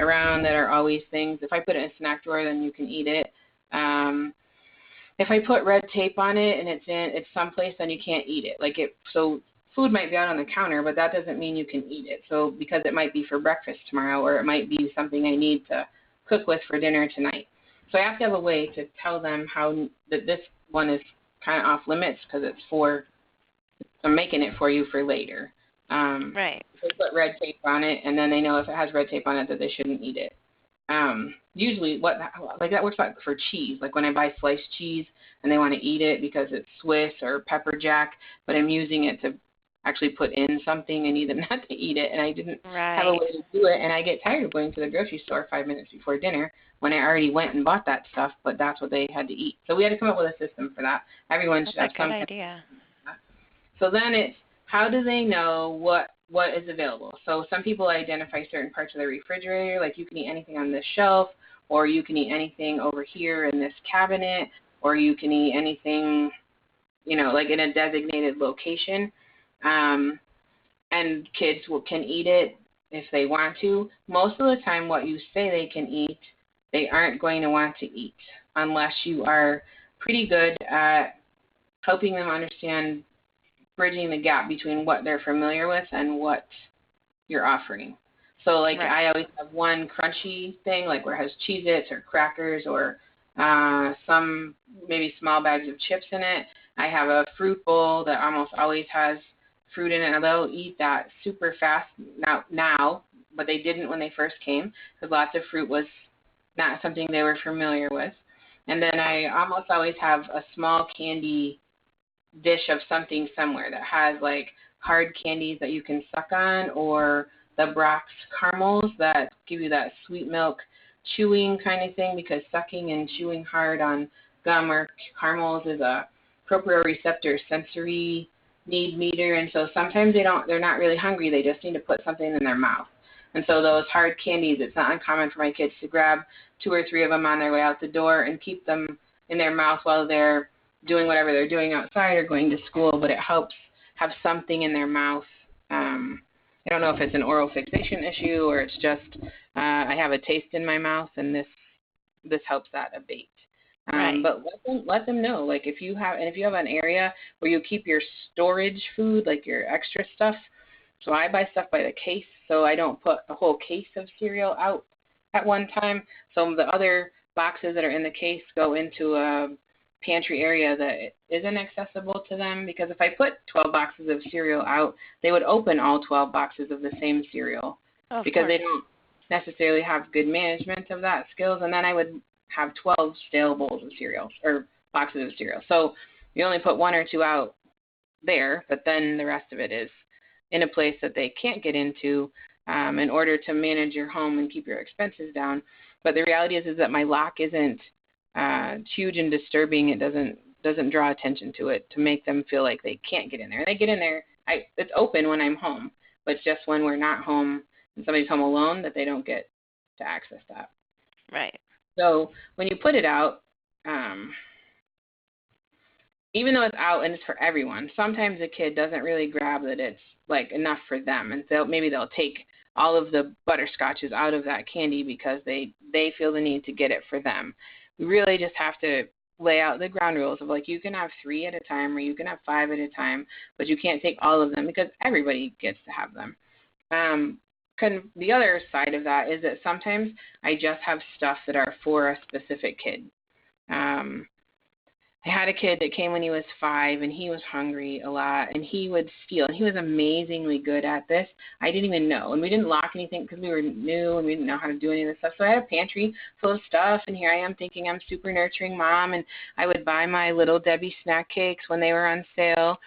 [SPEAKER 2] around that are always things. If I put it in a snack drawer, then you can eat it. If I put red tape on it and it's someplace, then you can't eat it. So food might be out on the counter, but that doesn't mean you can eat it. So because it might be for breakfast tomorrow, or it might be something I need to cook with for dinner tonight. So I have to have a way to tell them that this one is kind of off limits because I'm making it for you for later.
[SPEAKER 1] Right.
[SPEAKER 2] They put red tape on it, and then they know if it has red tape on it that they shouldn't eat it. Usually, that works out for cheese. Like when I buy sliced cheese and they want to eat it because it's Swiss or pepper jack, but I'm using it to actually put in something, I need them not to eat it, and I didn't have a way to do it, and I get tired of going to the grocery store 5 minutes before dinner when I already went and bought that stuff, but that's what they had to eat. So we had to come up with a system for that. Everyone should have some.
[SPEAKER 1] That's a good idea.
[SPEAKER 2] So then it's, how do they know what is available? So some people identify certain parts of the refrigerator, like you can eat anything on this shelf, or you can eat anything over here in this cabinet, or you can eat anything, like in a designated location. And kids can eat it if they want to. Most of the time what you say they can eat, they aren't going to want to eat unless you are pretty good at helping them understand, bridging the gap between what they're familiar with and what you're offering. So I always have one crunchy thing, like where it has Cheez-Its or crackers or some maybe small bags of chips in it. I have a fruit bowl that almost always has fruit in it, and they'll eat that super fast now, but they didn't when they first came because lots of fruit was not something they were familiar with. And then I almost always have a small candy dish of something somewhere that has like hard candies that you can suck on, or the Brock's caramels that give you that sweet milk chewing kind of thing, because sucking and chewing hard on gum or caramels is a proprioceptor sensory need meter, and so sometimes they're not really hungry, they just need to put something in their mouth. And so those hard candies, it's not uncommon for my kids to grab 2 or 3 of them on their way out the door and keep them in their mouth while they're doing whatever they're doing outside or going to school, but it helps have something in their mouth. I don't know if it's an oral fixation issue or it's just I have a taste in my mouth, and this helps that abate. But let them know, like if you have an area where you keep your storage food, like your extra stuff. So I buy stuff by the case, so I don't put a whole case of cereal out at one time. So the other boxes that are in the case go into a pantry area that isn't accessible to them, because if I put 12 boxes of cereal out, they would open all 12 boxes of the same cereal because they don't necessarily have good management of that skills, and then I would have 12 stale bowls of cereal or boxes of cereal. So you only put 1 or 2 out there, but then the rest of it is in a place that they can't get into in order to manage your home and keep your expenses down. But the reality is that my lock isn't huge and disturbing. It doesn't draw attention to it to make them feel like they can't get in there. They get in there. It's open when I'm home, but it's just when we're not home and somebody's home alone that they don't get to access that.
[SPEAKER 1] Right. So
[SPEAKER 2] when you put it out, even though it's out and it's for everyone, sometimes a kid doesn't really grab that it's like enough for them, and so maybe they'll take all of the butterscotches out of that candy because they feel the need to get it for them. We really just have to lay out the ground rules of, like, you can have 3 at a time or you can have 5 at a time, but you can't take all of them because everybody gets to have them. The other side of that is that sometimes I just have stuff that are for a specific kid. I had a kid that came when he was 5, and he was hungry a lot, and he would steal, and he was amazingly good at this. I didn't even know, and we didn't lock anything because we were new, and we didn't know how to do any of this stuff. So I had a pantry full of stuff, and here I am thinking I'm super nurturing mom, and I would buy my Little Debbie snack cakes when they were on sale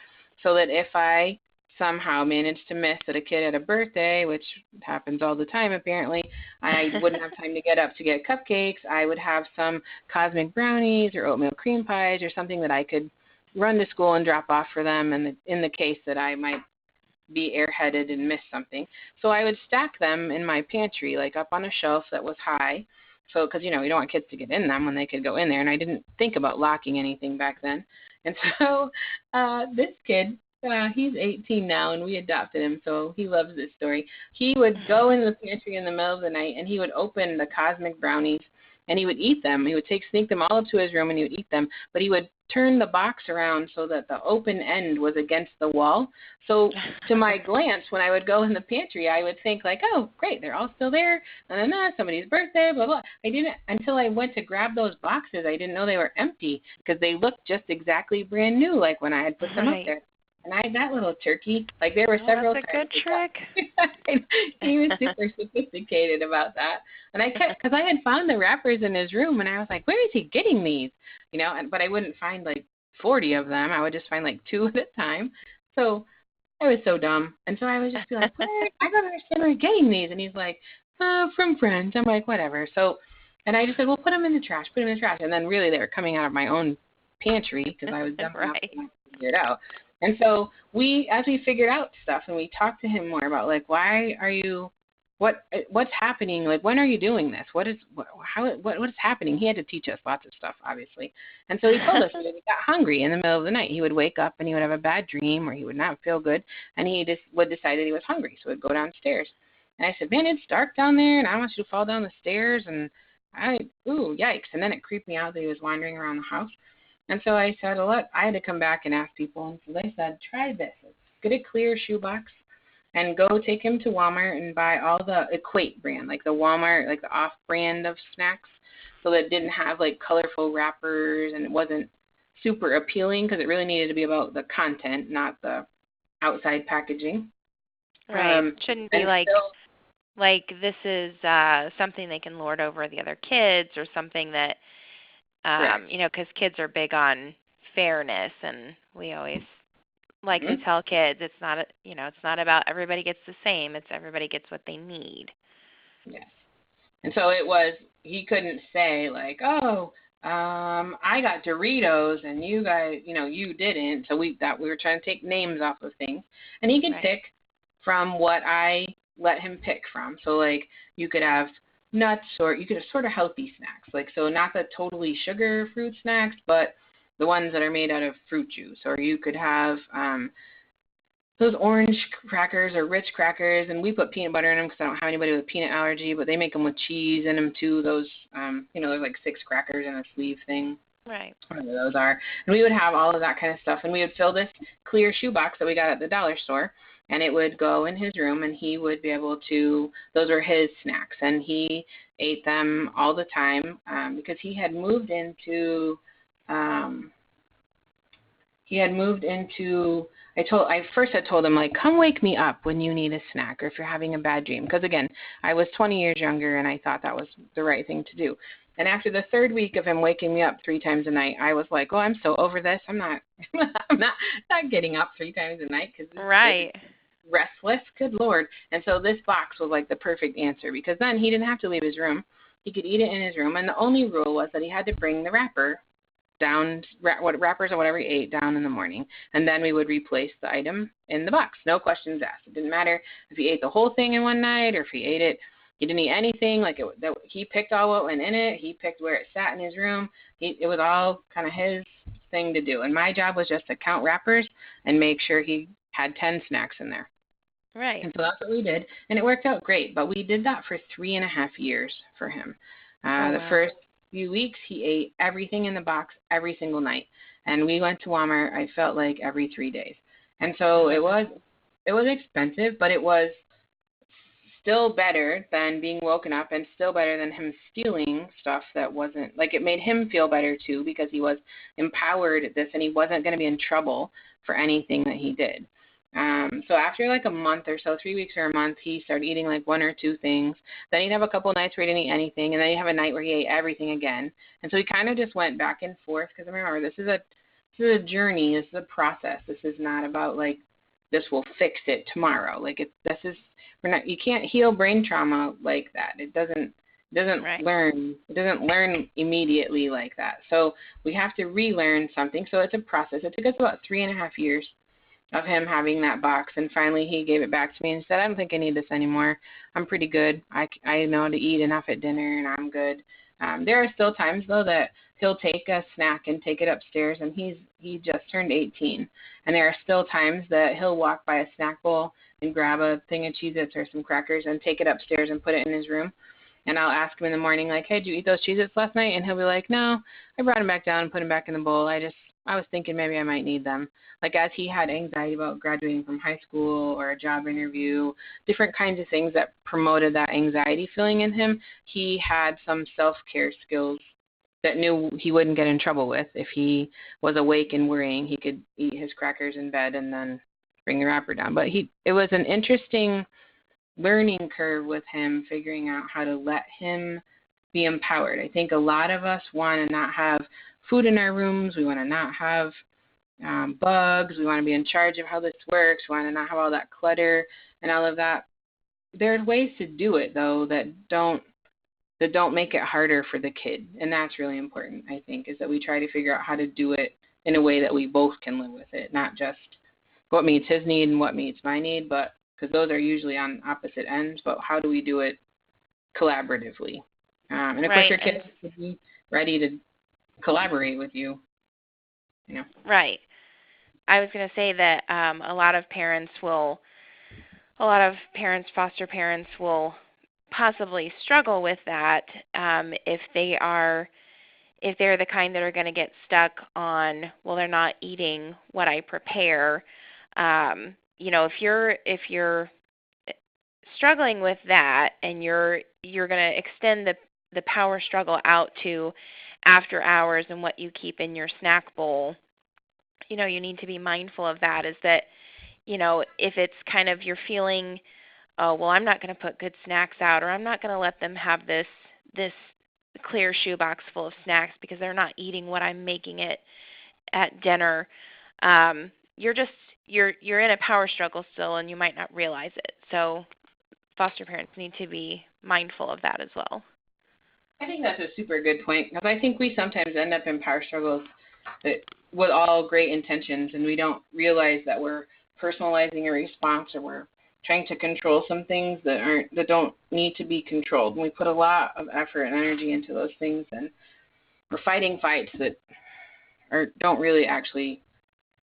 [SPEAKER 2] so that if I somehow managed to miss that a kid had a birthday, which happens all the time apparently, I wouldn't have time to get up to get cupcakes. I would have some cosmic brownies or oatmeal cream pies or something that I could run to school and drop off for them in the case that I might be airheaded and miss something. So I would stack them in my pantry, like up on a shelf that was high. So, because, you don't want kids to get in them when they could go in there, and I didn't think about locking anything back then. And so this kid, he's 18 now, and we adopted him, so he loves this story. He would go in the pantry in the middle of the night, and he would open the cosmic brownies, and he would eat them. He would sneak them all up to his room, and he would eat them. But he would turn the box around so that the open end was against the wall. So to my glance, when I would go in the pantry, I would think, like, oh, great, they're all still there, somebody's birthday, blah, blah. I didn't, until I went to grab those boxes, I didn't know they were empty because they looked just exactly brand new, like when I had put them up there. And that little turkey, like, there were several
[SPEAKER 1] times. That's a good trick.
[SPEAKER 2] He was super sophisticated about that. And I kept, because I had found the wrappers in his room, and I was like, where is he getting these? But I wouldn't find like 40 of them. I would just find like 2 at a time. So I was so dumb. And so I would just be like, I don't understand where you're getting these. And he's like, from friends. I'm like, whatever. So, and I just said, well, put them in the trash, And then really they were coming out of my own pantry because I was dumb enough to figure it out. And so as we figured out stuff and we talked to him more about, like, why are you, what's happening? Like, when are you doing this? What is happening? He had to teach us lots of stuff, obviously. And so he told us that he got hungry in the middle of the night. He would wake up and he would have a bad dream or he would not feel good. And he just would decide that he was hungry. So he'd go downstairs. And I said, man, it's dark down there and I don't want you to fall down the stairs. And yikes. And then it creeped me out that he was wandering around the house. And so I said, I had to come back and ask people. And so they said, try this. Get a clear shoebox and go take him to Walmart and buy all the Equate brand, like the Walmart, like the off-brand of snacks, so that it didn't have, like, colorful wrappers and it wasn't super appealing because it really needed to be about the content, not the outside packaging.
[SPEAKER 1] Right. Shouldn't be like this is something they can lord over the other kids or something that, because kids are big on fairness, and we always like to tell kids it's not about everybody gets the same. It's everybody gets what they need.
[SPEAKER 2] Yes. And so he couldn't say, like, I got Doritos and you guys, you didn't. So we were trying to take names off of things. And he could pick from what I let him pick from. So, like, you could have nuts, or you could have sort of healthy snacks, like, so not the totally sugar fruit snacks, but the ones that are made out of fruit juice. Or you could have those orange crackers or rich crackers, and we put peanut butter in them because I don't have anybody with a peanut allergy, but they make them with cheese in them too. Those, there's like 6 crackers in a sleeve thing.
[SPEAKER 1] Right.
[SPEAKER 2] Whatever those are. And we would have all of that kind of stuff, and we would fill this clear shoebox that we got at the dollar store, and it would go in his room, and he would be able to, those were his snacks, and he ate them all the time because he had moved into, I first had told him, like, come wake me up when you need a snack or if you're having a bad dream. Because, again, I was 20 years younger, and I thought that was the right thing to do. And after the 3rd week of him waking me up 3 times a night, I was like, I'm so over this. I'm not getting up 3 times a night because this is restless. Good Lord. And so this box was like the perfect answer, because then he didn't have to leave his room. He could eat it in his room. And the only rule was that he had to bring the wrapper down, wrappers or whatever he ate, down in the morning. And then we would replace the item in the box. No questions asked. It didn't matter if he ate the whole thing in one night or if he ate it. He didn't eat anything. Like, he picked all what went in it. He picked where it sat in his room. It was all kind of his thing to do. And my job was just to count wrappers and make sure he had 10 snacks in there.
[SPEAKER 1] Right.
[SPEAKER 2] And so that's what we did, and it worked out great. But we did that for 3.5 years for him.
[SPEAKER 1] Oh,
[SPEAKER 2] The
[SPEAKER 1] wow.
[SPEAKER 2] first few weeks, he ate everything in the box every single night, and we went to Walmart. I felt like every 3 days, and so
[SPEAKER 1] Oh, no.
[SPEAKER 2] it was expensive, but it was still better than being woken up, and still better than him stealing stuff that wasn't, like, it made him feel better too, because he was empowered at this and he wasn't going to be in trouble for anything that he did. So after like a month or so, 3 weeks or a month, he started eating like one or two things. Then he'd have a couple nights where he didn't eat anything, and then he'd have a night where he ate everything again. And so he kind of just went back and forth, because remember, this is a journey, this is a process. This is not about like this will fix it tomorrow. Like this is, we're not, you can't heal brain trauma like that.
[SPEAKER 1] Right.
[SPEAKER 2] It doesn't learn immediately like that. So we have to relearn something. So it's a process. It took us about 3.5 years of him having that box, and finally he gave it back to me and said, I don't think I need this anymore. I'm pretty good. I know to eat enough at dinner, and I'm good. There are still times though that he'll take a snack and take it upstairs, and he just turned 18, and there are still times that he'll walk by a snack bowl and grab a thing of Cheez-Its or some crackers and take it upstairs and put it in his room. And I'll ask him in the morning, like, hey, did you eat those Cheez-Its last night? And he'll be like, no, I brought them back down and put them back in the bowl. I was thinking maybe I might need them. Like, as he had anxiety about graduating from high school or a job interview, different kinds of things that promoted that anxiety feeling in him, he had some self-care skills that knew he wouldn't get in trouble with. If he was awake and worrying, he could eat his crackers in bed and then bring the wrapper down. But it was an interesting learning curve with him, figuring out how to let him be empowered. I think a lot of us want to not have food in our rooms. We want to not have bugs. We want to be in charge of how this works. We want to not have all that clutter and all of that. There's ways to do it, though, that don't make it harder for the kid. And that's really important, I think, is that we try to figure out how to do it in a way that we both can live with it, not just what meets his need and what meets my need, but because those are usually on opposite ends, but how do we do it collaboratively? And of course, your kids will be ready to collaborate with you. You know.
[SPEAKER 1] Right. I was going to say that a lot of foster parents will possibly struggle with that if they're the kind that are going to get stuck on, well, they're not eating what I prepare. If you're struggling with that, and you're going to extend the power struggle out to after hours and what you keep in your snack bowl, you need to be mindful of that. Is that, if it's kind of you're feeling, oh, well, I'm not going to put good snacks out, or I'm not going to let them have this clear shoebox full of snacks because they're not eating what I'm making it at dinner. You're in a power struggle still, and you might not realize it. So foster parents need to be mindful of that as well.
[SPEAKER 2] I think that's a super good point, because I think we sometimes end up in power struggles with all great intentions, and we don't realize that we're personalizing a response, or we're trying to control some things that don't need to be controlled. And we put a lot of effort and energy into those things, and we're fighting fights that don't really actually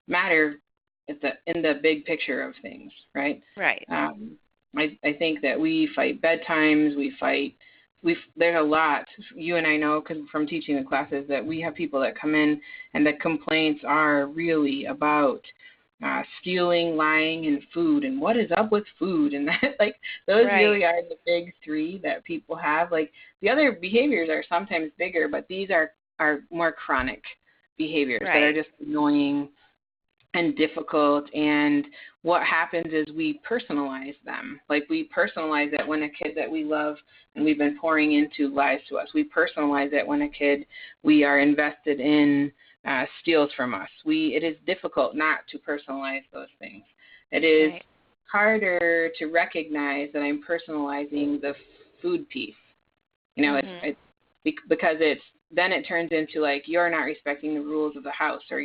[SPEAKER 2] matter in the big picture of things, right?
[SPEAKER 1] Right.
[SPEAKER 2] I think that we fight bedtimes, there's a lot, you and I know, because from teaching the classes, that we have people that come in and the complaints are really about stealing, lying, and food, and what is up with food, and that, like, those
[SPEAKER 1] Right.
[SPEAKER 2] really are the big three that people have. Like, the other behaviors are sometimes bigger, but these are more chronic behaviors that are just annoying and difficult. And what happens is we personalize them. Like, we personalize it when a kid that we love and we've been pouring into lies to us. We personalize it when a kid we are invested in steals from us. It is difficult not to personalize those things. It is harder to recognize that I'm personalizing the food piece. Because then it turns into, like, you're not respecting the rules of the house, or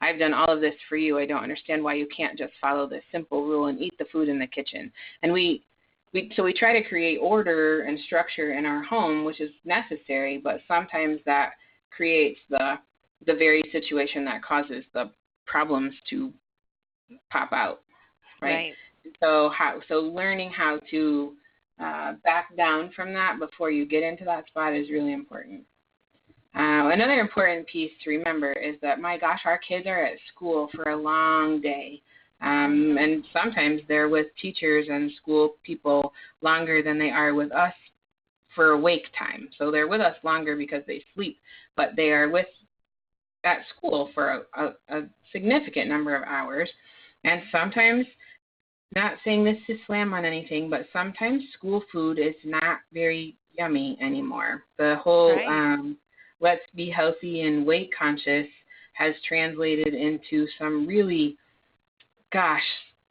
[SPEAKER 2] I've done all of this for you. I don't understand why you can't just follow this simple rule and eat the food in the kitchen. And so we try to create order and structure in our home, which is necessary, but sometimes that creates the very situation that causes the problems to pop out, right? So learning how to back down from that before you get into that spot is really important. Another important piece to remember is that, my gosh, our kids are at school for a long day. And sometimes they're with teachers and school people longer than they are with us for awake time. So they're with us longer because they sleep, but they are at school for a significant number of hours. And sometimes, not saying this to slam on anything, but sometimes school food is not very yummy anymore. The whole let's be healthy and weight conscious has translated into some really, gosh,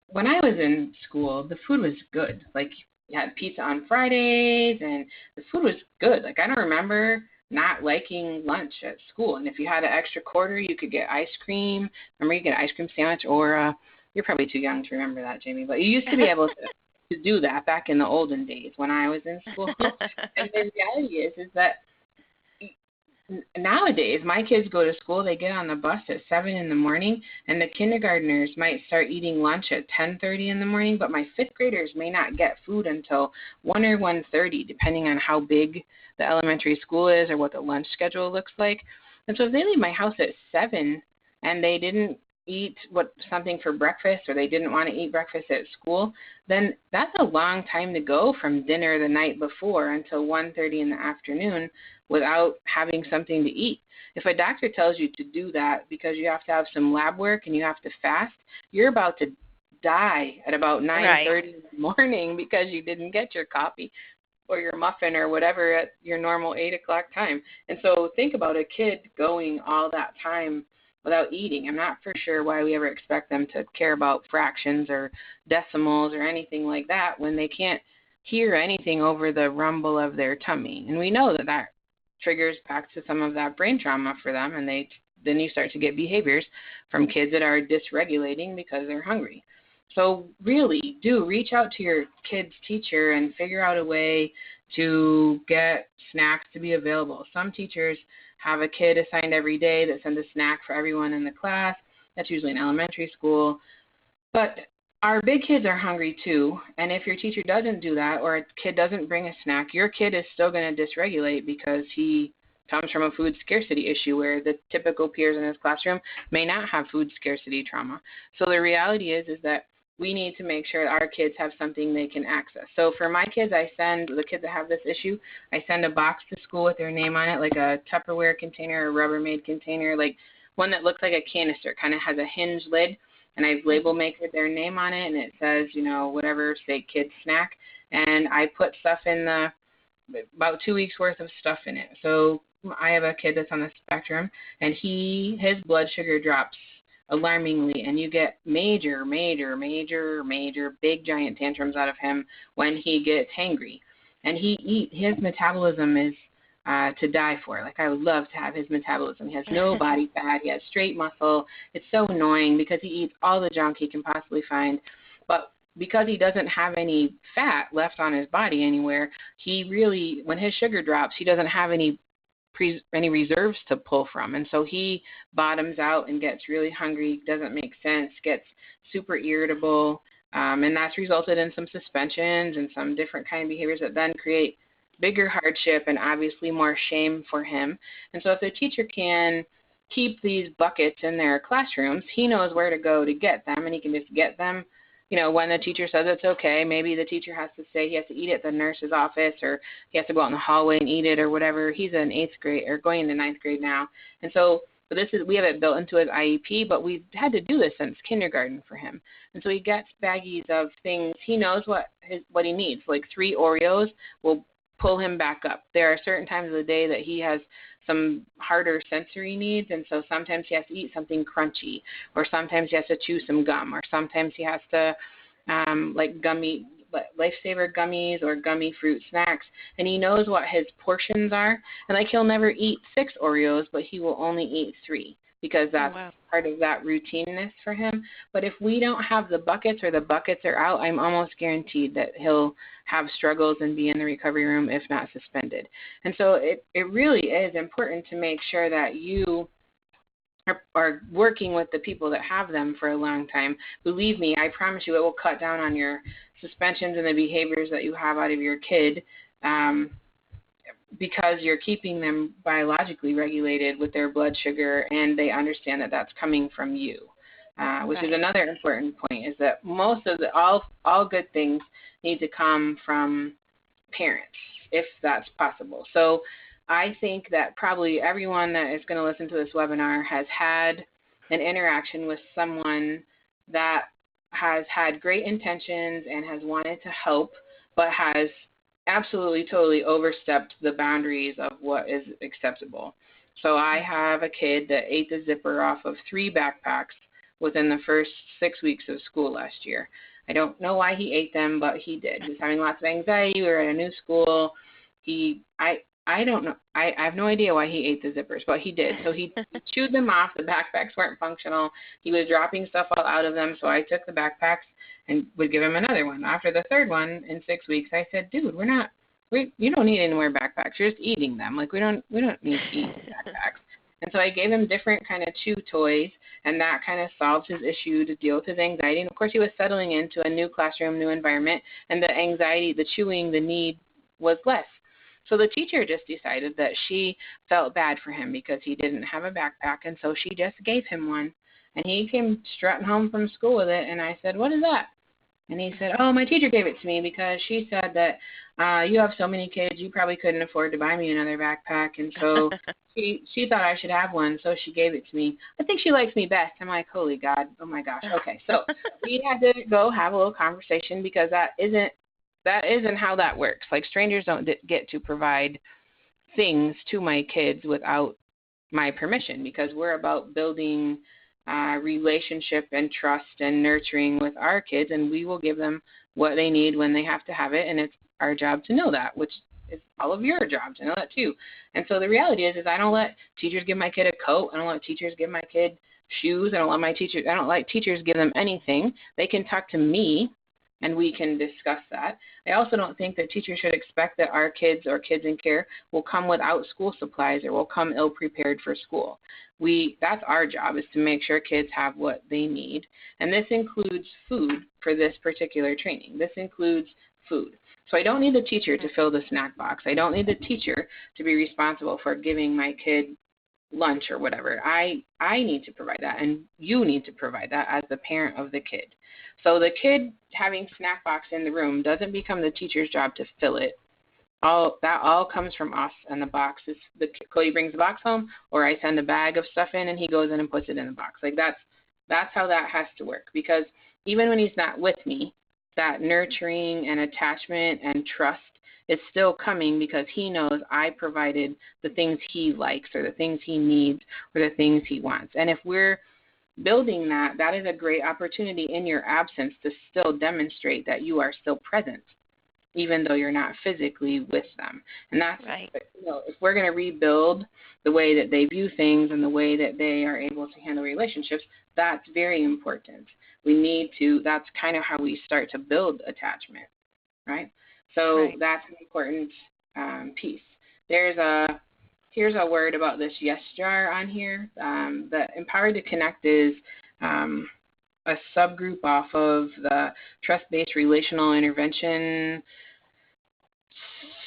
[SPEAKER 2] when I was in school, the food was good. Like, you had pizza on Fridays, and the food was good. Like, I don't remember not liking lunch at school. And if you had an extra quarter, you could get ice cream. Remember, you get an ice cream sandwich, or you're probably too young to remember that, Jamie, but you used to be able to do that back in the olden days when I was in school. And the reality is that nowadays, my kids go to school, they get on the bus at 7 in the morning, and the kindergartners might start eating lunch at 10:30 in the morning, but my fifth graders may not get food until 1 or 1:30, depending on how big the elementary school is or what the lunch schedule looks like. And so if they leave my house at 7 and they didn't eat something for breakfast, or they didn't want to eat breakfast at school, then that's a long time to go from dinner the night before until 1:30 in the afternoon without having something to eat. If a doctor tells you to do that because you have to have some lab work and you have to fast, you're about to die at about 9:30 in the morning because you didn't get your coffee or your muffin or whatever at your normal 8 o'clock time. And so think about a kid going all that time without eating. I'm not for sure why we ever expect them to care about fractions or decimals or anything like that when they can't hear anything over the rumble of their tummy. And we know that triggers back to some of that brain trauma for them, and then you start to get behaviors from kids that are dysregulating because they're hungry. So really do reach out to your kid's teacher and figure out a way to get snacks to be available. Some teachers have a kid assigned every day that sends a snack for everyone in the class. That's usually in elementary school. But our big kids are hungry too, and if your teacher doesn't do that, or a kid doesn't bring a snack, your kid is still going to dysregulate because he comes from a food scarcity issue where the typical peers in his classroom may not have food scarcity trauma. So the reality is that we need to make sure that our kids have something they can access. So for my kids, the kids that have this issue, I send a box to school with their name on it, like a Tupperware container or Rubbermaid container, like one that looks like a canister, kind of has a hinge lid. And I've label makered their name on it, and it says, whatever, say kids snack. And I put stuff in about 2 weeks worth of stuff in it. So I have a kid that's on the spectrum, and his blood sugar drops alarmingly, and you get major, big giant tantrums out of him when he gets hangry. And his metabolism is to die for. Like, I would love to have his metabolism. He has no body fat. He has straight muscle. It's so annoying because he eats all the junk he can possibly find. But because he doesn't have any fat left on his body anywhere, he really, when his sugar drops, he doesn't have any reserves to pull from. And so he bottoms out and gets really hungry, doesn't make sense, gets super irritable, and that's resulted in some suspensions and some different kind of behaviors that then create bigger hardship and obviously more shame for him. And so if the teacher can keep these buckets in their classrooms, he knows where to go to get them, and he can just get them, when the teacher says it's okay. Maybe the teacher has to say he has to eat at the nurse's office, or he has to go out in the hallway and eat it or whatever. He's in 8th grade or going into 9th grade now. And so we have it built into his IEP, but we've had to do this since kindergarten for him. And so he gets baggies of things. He knows what he needs. Like 3 Oreos will pull him back up. There are certain times of the day that he has some harder sensory needs, and so sometimes he has to eat something crunchy, or sometimes he has to chew some gum, or sometimes he has to like Lifesaver gummies or gummy fruit snacks, and he knows what his portions are. And like, he'll never eat 6 Oreos, but he will only eat 3 because that's part of that routineness for him. But if we don't have the buckets, or the buckets are out, I'm almost guaranteed that he'll have struggles and be in the recovery room, if not suspended. And so it really is important to make sure that you are working with the people that have them for a long time, believe me, I promise you it will cut down on your suspensions and the behaviors that you have out of your kid, because you're keeping them biologically regulated with their blood sugar, and they understand that that's coming from you. Which is another important point, is that most of all good things need to come from parents, if that's possible. So I think that probably everyone that is going to listen to this webinar has had an interaction with someone that has had great intentions and has wanted to help, but has absolutely totally overstepped the boundaries of what is acceptable. So I have a kid that ate the zipper off of 3 backpacks within the first 6 weeks of school last year. I don't know why he ate them, but he did. He was having lots of anxiety. We were at a new school. I don't know. I have no idea why he ate the zippers, but he did. So he chewed them off. The backpacks weren't functional. He was dropping stuff all out of them. So I took the backpacks and would give him another one. After the third one in 6 weeks, I said, dude, you don't need any more backpacks. You're just eating them. Like, we don't need to eat backpacks. And so I gave him different kind of chew toys, and that kind of solved his issue to deal with his anxiety. And of course, he was settling into a new classroom, new environment, and the anxiety, the chewing, the need was less. So the teacher just decided that she felt bad for him because he didn't have a backpack, and so she just gave him one. And he came strutting home from school with it, and I said, what is that? And he said, oh, my teacher gave it to me because she said that you have so many kids, you probably couldn't afford to buy me another backpack, and so she thought I should have one, so she gave it to me. I think she likes me best. I'm like, holy God, oh my gosh. Okay, so we had to go have a little conversation, because that isn't how that works. Like, strangers don't get to provide things to my kids without my permission, because we're about building relationship and trust and nurturing with our kids, and we will give them what they need when they have to have it, and it's our job to know that, which is all of your job to know that too. And so the reality is I don't let teachers give my kid a coat. I don't let teachers give my kid shoes. I don't let teachers give them anything. They can talk to me, and we can discuss that. I also don't think that teachers should expect that our kids or kids in care will come without school supplies or will come ill-prepared for school. That's our job, is to make sure kids have what they need. And this includes food for this particular training. This includes food. So I don't need the teacher to fill the snack box. I don't need the teacher to be responsible for giving my kid lunch or whatever. I need to provide that, and you need to provide that as the parent of the kid. So the kid having snack box in the room doesn't become the teacher's job to fill it. That all comes from us, and the box is Cody brings the box home, or I send a bag of stuff in and he goes in and puts it in the box. Like, that's how that has to work, because even when he's not with me, that nurturing and attachment and trust is still coming, because he knows I provided the things he likes or the things he needs or the things he wants. And if we're building that, that is a great opportunity in your absence to still demonstrate that you are still present, even though you're not physically with them. And that's,
[SPEAKER 1] right.
[SPEAKER 2] If we're going to rebuild the way that they view things and the way that they are able to handle relationships, that's very important. That's kind of how we start to build attachment, right? So That's an important piece. Here's a word about this yes jar on here. The Empowered to Connect is a subgroup off of the trust-based relational intervention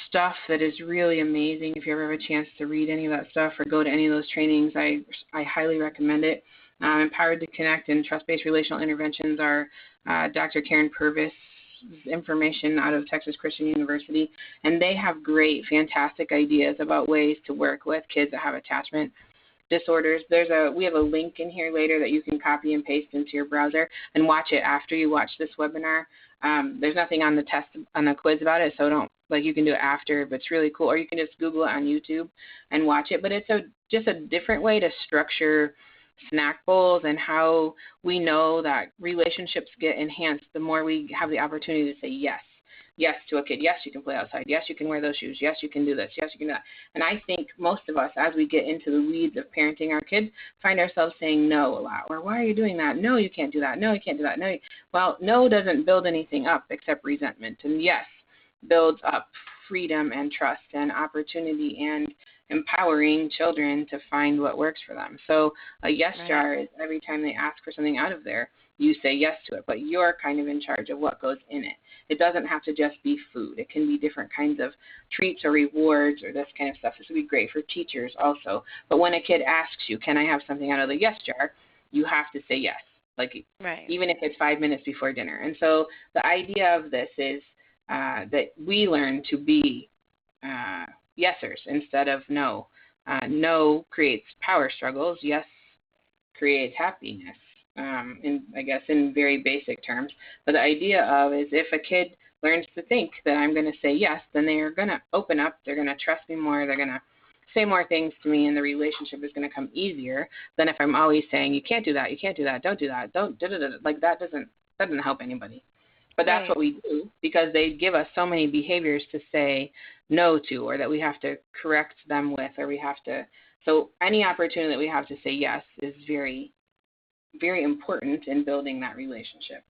[SPEAKER 2] stuff that is really amazing. If you ever have a chance to read any of that stuff or go to any of those trainings, I highly recommend it. Empowered to Connect and Trust-Based Relational Interventions are Dr. Karen Purvis' information out of Texas Christian University, and they have great, fantastic ideas about ways to work with kids that have attachment disorders. We have a link in here later that you can copy and paste into your browser and watch it after you watch this webinar. There's nothing on the quiz about it, so you can do it after, but it's really cool. Or you can just Google it on YouTube and watch it. But it's just a different way to structure snack bowls, and how we know that relationships get enhanced the more we have the opportunity to say yes. Yes to a kid. Yes, you can play outside. Yes, you can wear those shoes. Yes, you can do this. Yes, you can do that. And I think most of us, as we get into the weeds of parenting our kids, find ourselves saying no a lot. Or, why are you doing that? No, you can't do that. No, you can't do that. No. Well, no doesn't build anything up except resentment. And yes builds up freedom and trust and opportunity and empowering children to find what works for them. So a yes jar is every time they ask for something out of there, you say yes to it, but you're kind of in charge of what goes in it. It doesn't have to just be food. It can be different kinds of treats or rewards or this kind of stuff. This would be great for teachers also. But when a kid asks you, can I have something out of the yes jar, you have to say yes, like even if it's 5 minutes before dinner. And so the idea of this is that we learn to be yesers instead of no. No creates power struggles. Yes creates happiness, I guess in very basic terms. But the idea of is if a kid learns to think that I'm going to say yes, then they are going to open up. They're going to trust me more. They're going to say more things to me, and the relationship is going to come easier than if I'm always saying, you can't do that, don't do that, don't, da-da-da-da. Like that doesn't help anybody. But that's what we do because they give us so many behaviors to say no to, or that we have to correct them with, or we have to. So any opportunity that we have to say yes is very, very important in building that relationship.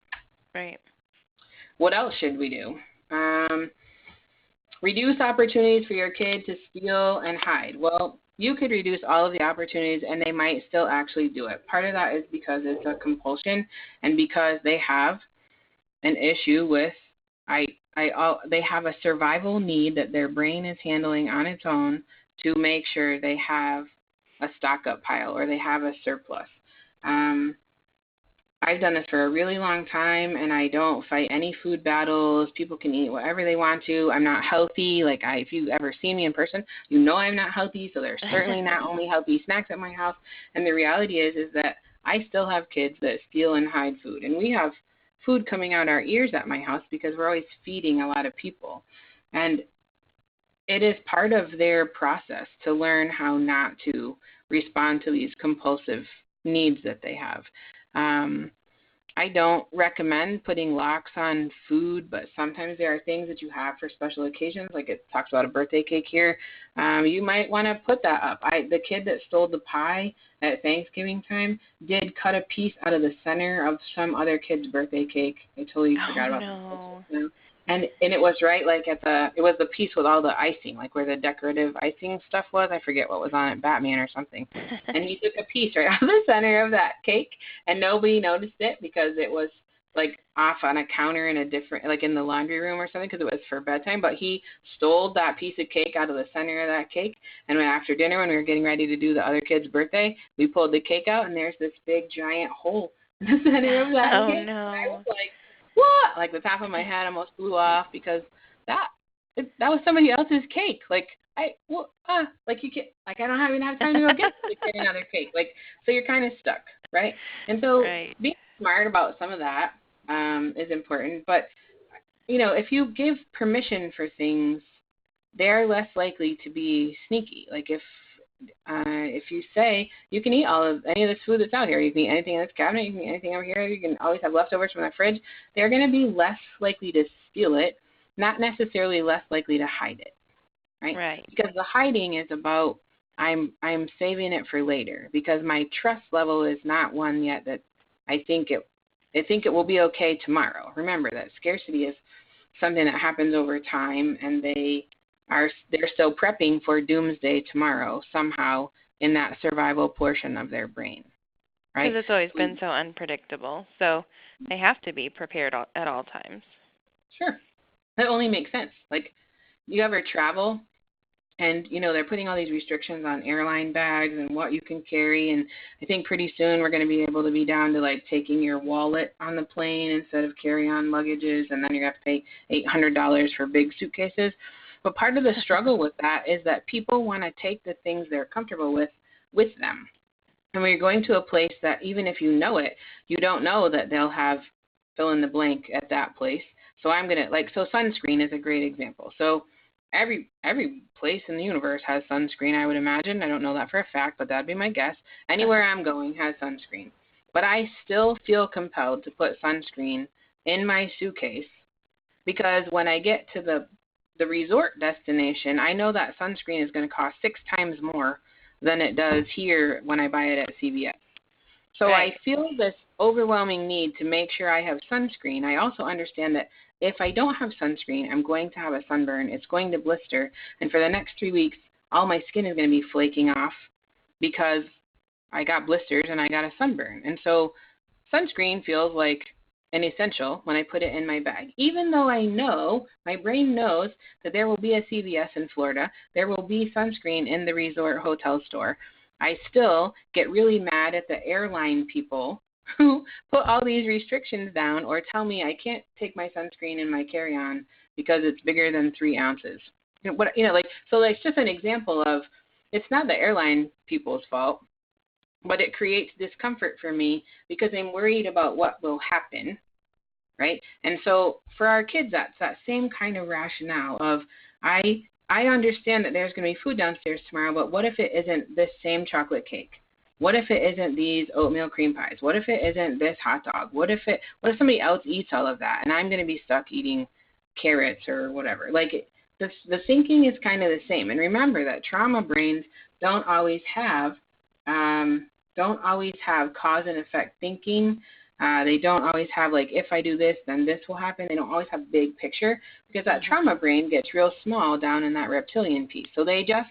[SPEAKER 1] Right.
[SPEAKER 2] What else should we do? Reduce opportunities for your kid to steal and hide. Well, you could reduce all of the opportunities and they might still actually do it. Part of that is because it's a compulsion and because they have an issue with they have a survival need that their brain is handling on its own to make sure they have a stock up pile or they have a surplus. I've done this for a really long time, and I don't fight any food battles. People can eat whatever they want to. I'm not healthy. If you ever see me in person, you know I'm not healthy, so there's certainly not only healthy snacks at my house. And the reality is that I still have kids that steal and hide food, and we have food coming out our ears at my house because we're always feeding a lot of people. And it is part of their process to learn how not to respond to these compulsive needs that they have. I don't recommend putting locks on food, but sometimes there are things that you have for special occasions, like it talks about a birthday cake here. You might want to put that up. The kid that stole the pie at Thanksgiving time did cut a piece out of the center of some other kid's birthday cake. I totally forgot about that. And it was right it was the piece with all the icing, like where the decorative icing stuff was. I forget what was on it, Batman or something. And he took a piece right out of the center of that cake, and nobody noticed it because it was off on a counter in a different, in the laundry room or something, because it was for bedtime. But he stole that piece of cake out of the center of that cake, and after dinner when we were getting ready to do the other kid's birthday, we pulled the cake out, and there's this big giant hole in the center of that cake.
[SPEAKER 1] No.
[SPEAKER 2] And I was like, what? The top of my head almost blew off because that was somebody else's cake. You can't, I don't even have time to go get another cake. So you're kind of stuck, right? And so being smart about some of that is important. But, if you give permission for things, they're less likely to be sneaky. If you say you can eat any of this food that's out here, you can eat anything in this cabinet, you can eat anything over here, you can always have leftovers from the fridge, they're going to be less likely to steal it, not necessarily less likely to hide it, right? Because the hiding is about I'm saving it for later because my trust level is not one yet that I think it will be okay tomorrow. Remember that scarcity is something that happens over time, and they're still prepping for doomsday tomorrow somehow in that survival portion of their brain, right?
[SPEAKER 1] Because it's always been so unpredictable, so they have to be prepared at all times.
[SPEAKER 2] Sure. That only makes sense. You ever travel and, they're putting all these restrictions on airline bags and what you can carry, and I think pretty soon we're going to be able to be down to, taking your wallet on the plane instead of carry-on luggages, and then you're going to have to pay $800 for big suitcases. But part of the struggle with that is that people want to take the things they're comfortable with them. And when you're going to a place that even if you know it, you don't know that they'll have fill in the blank at that place. So I'm going to, so sunscreen is a great example. So every place in the universe has sunscreen, I would imagine. I don't know that for a fact, but that'd be my guess. Anywhere I'm going has sunscreen. But I still feel compelled to put sunscreen in my suitcase because when I get to the resort destination, I know that sunscreen is going to cost 6 times more than it does here when I buy it at CVS. So
[SPEAKER 1] Right.
[SPEAKER 2] I feel this overwhelming need to make sure I have sunscreen. I also understand that if I don't have sunscreen, I'm going to have a sunburn. It's going to blister. And for the next 3 weeks, all my skin is going to be flaking off because I got blisters and I got a sunburn. And so sunscreen feels like an essential when I put it in my bag. Even though I know, my brain knows that there will be a CVS in Florida, there will be sunscreen in the resort hotel store, I still get really mad at the airline people who put all these restrictions down or tell me I can't take my sunscreen in my carry-on because it's bigger than 3 ounces. So it's just an example of it's not the airline people's fault, but it creates discomfort for me because I'm worried about what will happen, right? And so for our kids, that's that same kind of rationale of I understand that there's going to be food downstairs tomorrow, but what if it isn't this same chocolate cake? What if it isn't these oatmeal cream pies? What if it isn't this hot dog? What if somebody else eats all of that and I'm going to be stuck eating carrots or whatever? Like the thinking is kind of the same. And remember that trauma brains don't always have cause and effect thinking. They don't always have like, if I do this, then this will happen. They don't always have big picture because that trauma brain gets real small down in that reptilian piece. So they just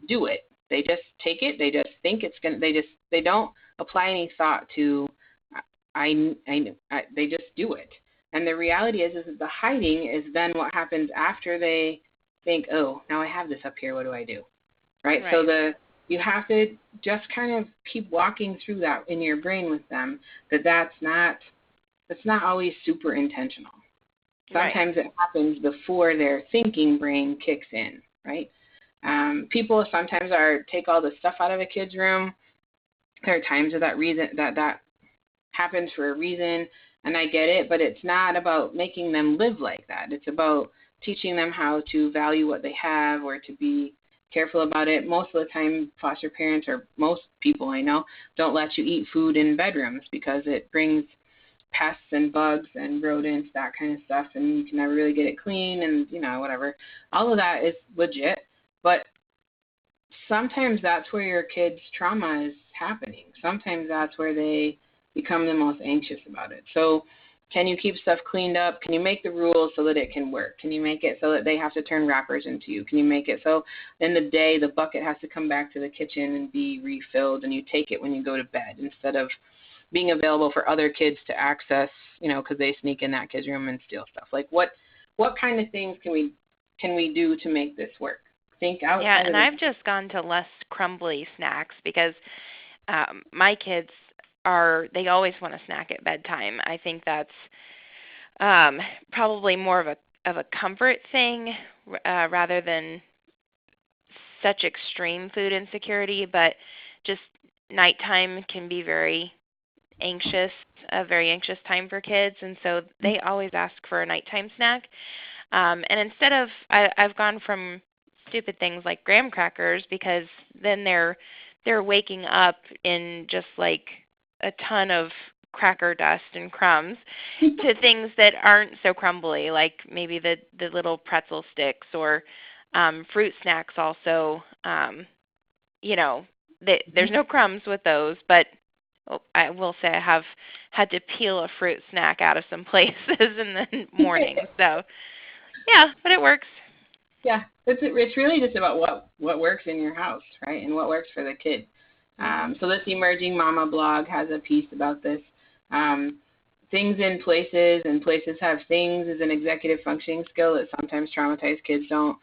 [SPEAKER 2] do it. They just take it. They just think it's gonna. They don't apply any thought to. They just do it. And the reality is that the hiding is then what happens after they think, oh, now I have this up here. What do I do? Right. So you have to just kind of keep walking through that in your brain with them. That's not always super intentional. Sometimes it happens before their thinking brain kicks in, right? People sometimes take all the stuff out of a kid's room. There are times of that reason that happens for a reason, and I get it, but it's not about making them live like that. It's about teaching them how to value what they have or to be careful about it. Most of the time, foster parents or most people I know don't let you eat food in bedrooms because it brings pests and bugs and rodents, that kind of stuff, and you can never really get it clean and, whatever. All of that is legit, but sometimes that's where your kid's trauma is happening. Sometimes that's where they become the most anxious about it. So can you keep stuff cleaned up? Can you make the rules so that it can work? Can you make it so that they have to turn wrappers into you? Can you make it so in the day the bucket has to come back to the kitchen and be refilled and you take it when you go to bed instead of being available for other kids to access, because they sneak in that kid's room and steal stuff? Like what kind of things can we do to make this work? Think outside.
[SPEAKER 1] Yeah, and I've just gone to less crumbly snacks because my kids they always want a snack at bedtime. I think that's probably more of a comfort thing rather than such extreme food insecurity, but just nighttime can be a very anxious time for kids, and so they always ask for a nighttime snack. And instead of, I've gone from stupid things like graham crackers because then they're waking up in just like a ton of cracker dust and crumbs to things that aren't so crumbly, like maybe the little pretzel sticks or fruit snacks also. There's no crumbs with those, but I will say I have had to peel a fruit snack out of some places in the morning. So, yeah, but it works.
[SPEAKER 2] Yeah, it's really just about what works in your house, right, and what works for the kid. So this Emerging Mama blog has a piece about this. Things in places, and places have things is an executive functioning skill that sometimes traumatized kids don't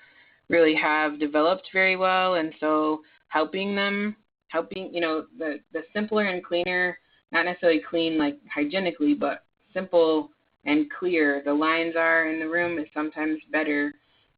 [SPEAKER 2] really have developed very well, and so helping the simpler and cleaner, not necessarily clean like hygienically, but simple and clear the lines are in the room is sometimes better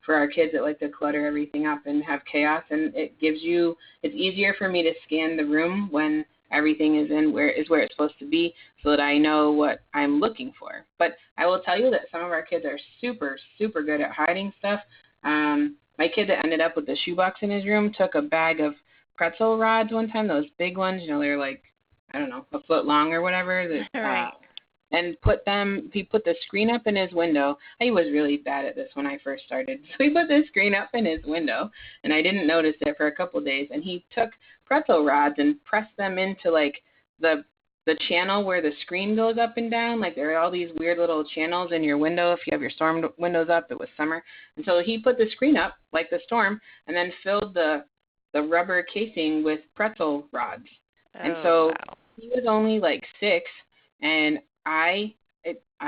[SPEAKER 2] for our kids that like to clutter everything up and have chaos. And it's easier for me to scan the room when everything is where it's supposed to be so that I know what I'm looking for. But I will tell you that some of our kids are super, super good at hiding stuff. My kid that ended up with the shoebox in his room took a bag of pretzel rods one time, those big ones, they're like, I don't know, a foot long or whatever.
[SPEAKER 1] Right.
[SPEAKER 2] And he put the screen up in his window. He was really bad at this when I first started. So he put the screen up in his window, and I didn't notice it for a couple of days. And he took pretzel rods and pressed them into like the the channel where the screen goes up and down. Like there are all these weird little channels in your window if you have your storm windows up. It was summer. And so he put the screen up like the storm and then filled the rubber casing with pretzel rods. And
[SPEAKER 1] Oh,
[SPEAKER 2] so
[SPEAKER 1] wow.
[SPEAKER 2] he was only like 6, and I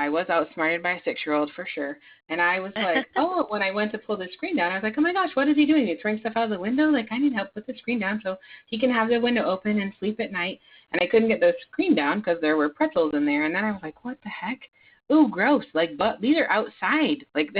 [SPEAKER 2] was outsmarted by a 6-year-old for sure. And I was like, oh, when I went to pull the screen down, I was like, oh my gosh, what is he doing? He's throwing stuff out of the window? Like, I need help put the screen down so he can have the window open and sleep at night. And I couldn't get the screen down because there were pretzels in there. And then I was like, what the heck? Ooh, gross. Like, but these are outside. Like,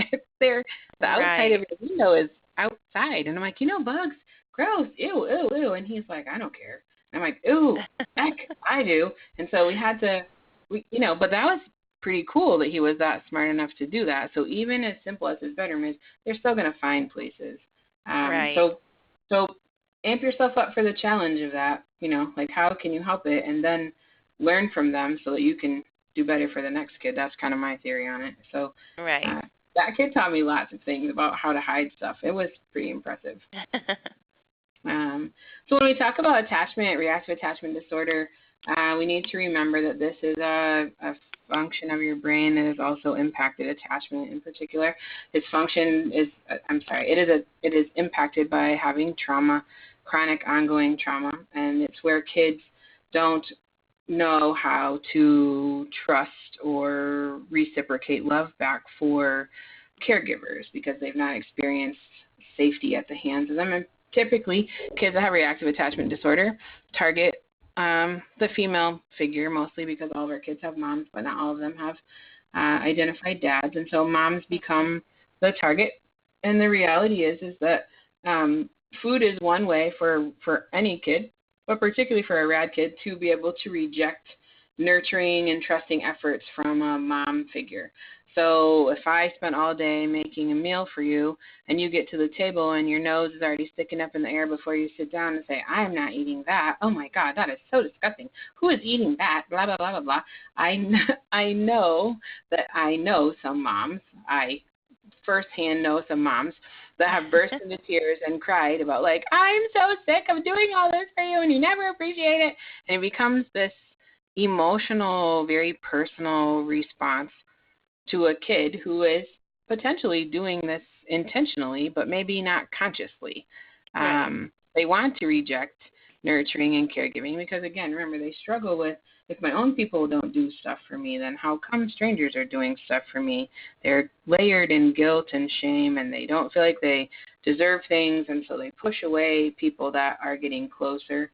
[SPEAKER 2] they're the outside
[SPEAKER 1] Right.
[SPEAKER 2] of your window is outside. And I'm like, bugs, gross, ew, ew, ew. And he's like, I don't care. And I'm like, ooh, heck, I do. And so we had to, but that was pretty cool that he was that smart enough to do that. So even as simple as his bedroom is, they're still going to find places.
[SPEAKER 1] Right.
[SPEAKER 2] So amp yourself up for the challenge of that. Like how can you help it, and then learn from them so that you can do better for the next kid. That's kind of my theory on it. So
[SPEAKER 1] Right.
[SPEAKER 2] that kid taught me lots of things about how to hide stuff. It was pretty impressive. So when we talk about attachment, reactive attachment disorder, we need to remember that this is a function of your brain that has also impacted attachment in particular. Its function is, it is impacted by having trauma, chronic ongoing trauma, and it's where kids don't know how to trust or reciprocate love back for caregivers because they've not experienced safety at the hands of them. And typically, kids that have reactive attachment disorder target the female figure mostly because all of our kids have moms, but not all of them have identified dads. And so moms become the target. And the reality is that food is one way for any kid, but particularly for a rad kid, to be able to reject nurturing and trusting efforts from a mom figure. So if I spent all day making a meal for you and you get to the table and your nose is already sticking up in the air before you sit down and say, I'm not eating that. Oh, my God, that is so disgusting. Who is eating that? Blah, blah, blah, blah, blah. I know that I know some moms. I firsthand know some moms that have burst into tears and cried about, like, I'm so sick of doing all this for you and you never appreciate it. And it becomes this emotional, very personal response to a kid who is potentially doing this intentionally, but maybe not consciously.
[SPEAKER 1] Right.
[SPEAKER 2] They want to reject nurturing and caregiving because, again, remember, they struggle with, if my own people don't do stuff for me, then how come strangers are doing stuff for me? They're layered in guilt and shame, and they don't feel like they deserve things, and so they push away people that are getting closer.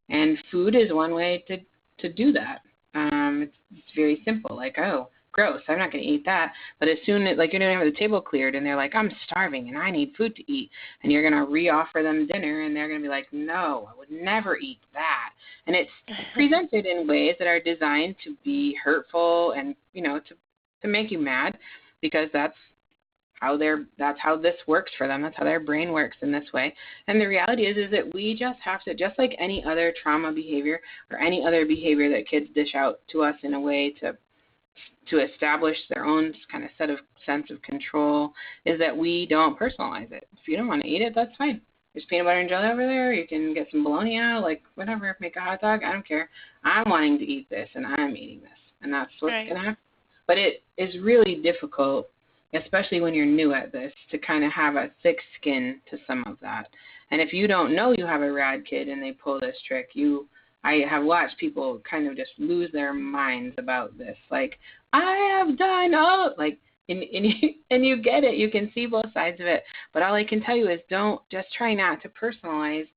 [SPEAKER 2] And food is one way to do that. It's very simple, like, oh, gross, I'm not going to eat that. But as soon as, like, you're going to have the table cleared and they're like, I'm starving and I need food to eat, and you're going to re-offer them dinner and they're going to be like, no, I would never eat that. And it's presented in ways that are designed to be hurtful and, to make you mad, because that's how this works for them. That's how their brain works in this way. And the reality is that we just have to, just like any other trauma behavior or any other behavior that kids dish out to us in a way to establish their own kind of sense of control, is that we don't personalize it. If you don't want to eat it, that's fine. There's peanut butter and jelly over there. You can get some bologna out, like whatever, make a hot dog. I don't care. I'm wanting to eat this, and I'm eating this, and that's what's
[SPEAKER 1] Right.
[SPEAKER 2] going to happen. But it is really difficult, especially when you're new at this, to kind of have a thick skin to some of that. And if you don't know you have a rad kid and they pull this trick, I have watched people kind of just lose their minds about this. Like, I have done all, like, and you get it. You can see both sides of it. But all I can tell you is just try not to personalize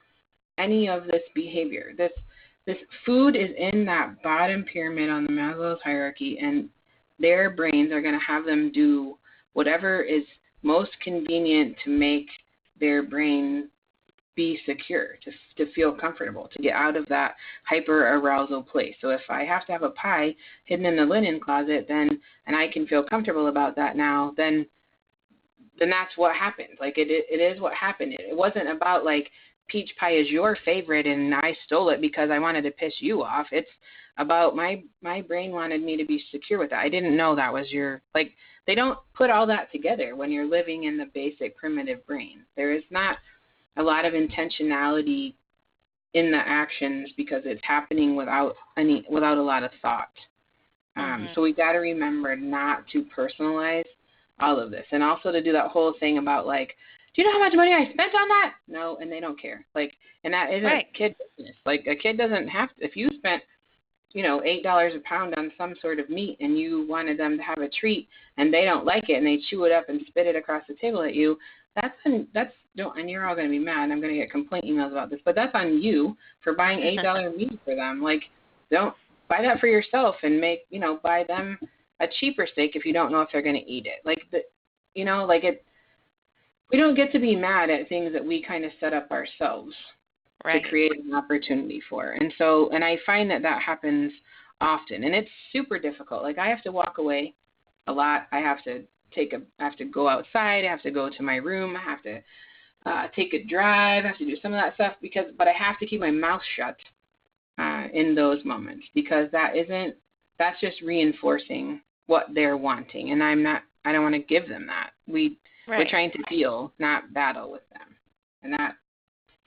[SPEAKER 2] any of this behavior. This food is in that bottom pyramid on the Maslow's hierarchy, and their brains are going to have them do whatever is most convenient to make their brain be secure, to feel comfortable, to get out of that hyper arousal place. So if I have to have a pie hidden in the linen closet, and I can feel comfortable about that now, then that's what happened. Like it is what happened. It wasn't about like peach pie is your favorite and I stole it because I wanted to piss you off. It's about my brain wanted me to be secure with that. I didn't know that was they don't put all that together when you're living in the basic primitive brain. There is not a lot of intentionality in the actions because it's happening without a lot of thought. So we got to remember not to personalize all of this, and also to do that whole thing about like, do you know how much money I spent on that? No, and they don't care. Like, and that isn't kid business. Like, a kid doesn't have to. If you spent, $8 a pound on some sort of meat, and you wanted them to have a treat, and they don't like it, and they chew it up and spit it across the table at you, and you're all going to be mad. I'm going to get complaint emails about this, but that's on you for buying $8 meat for them. Like, don't buy that for yourself and buy them a cheaper steak if you don't know if they're going to eat it. We don't get to be mad at things that we kind of set up ourselves to create an opportunity for. And I find that happens often, and it's super difficult. Like, I have to walk away a lot. I have to go outside. I have to go to my room. I have to take a drive. I have to do some of that stuff but I have to keep my mouth shut in those moments, because that's just reinforcing what they're wanting, and I don't want to give them that. We're trying to deal, not battle with them, and that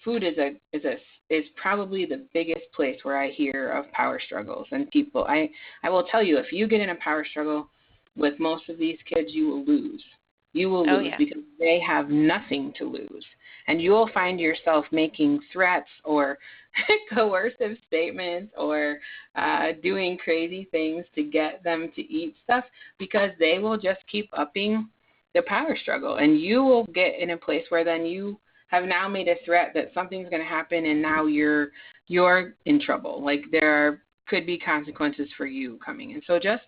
[SPEAKER 2] food is probably the biggest place where I hear of power struggles and people. I will tell you, if you get in a power struggle with most of these kids, you will lose. You will lose because they have nothing to lose. And you will find yourself making threats or coercive statements or doing crazy things to get them to eat stuff, because they will just keep upping the power struggle. And you will get in a place where then you have now made a threat that something's going to happen, and now you're in trouble. Like, could be consequences for you coming. And so just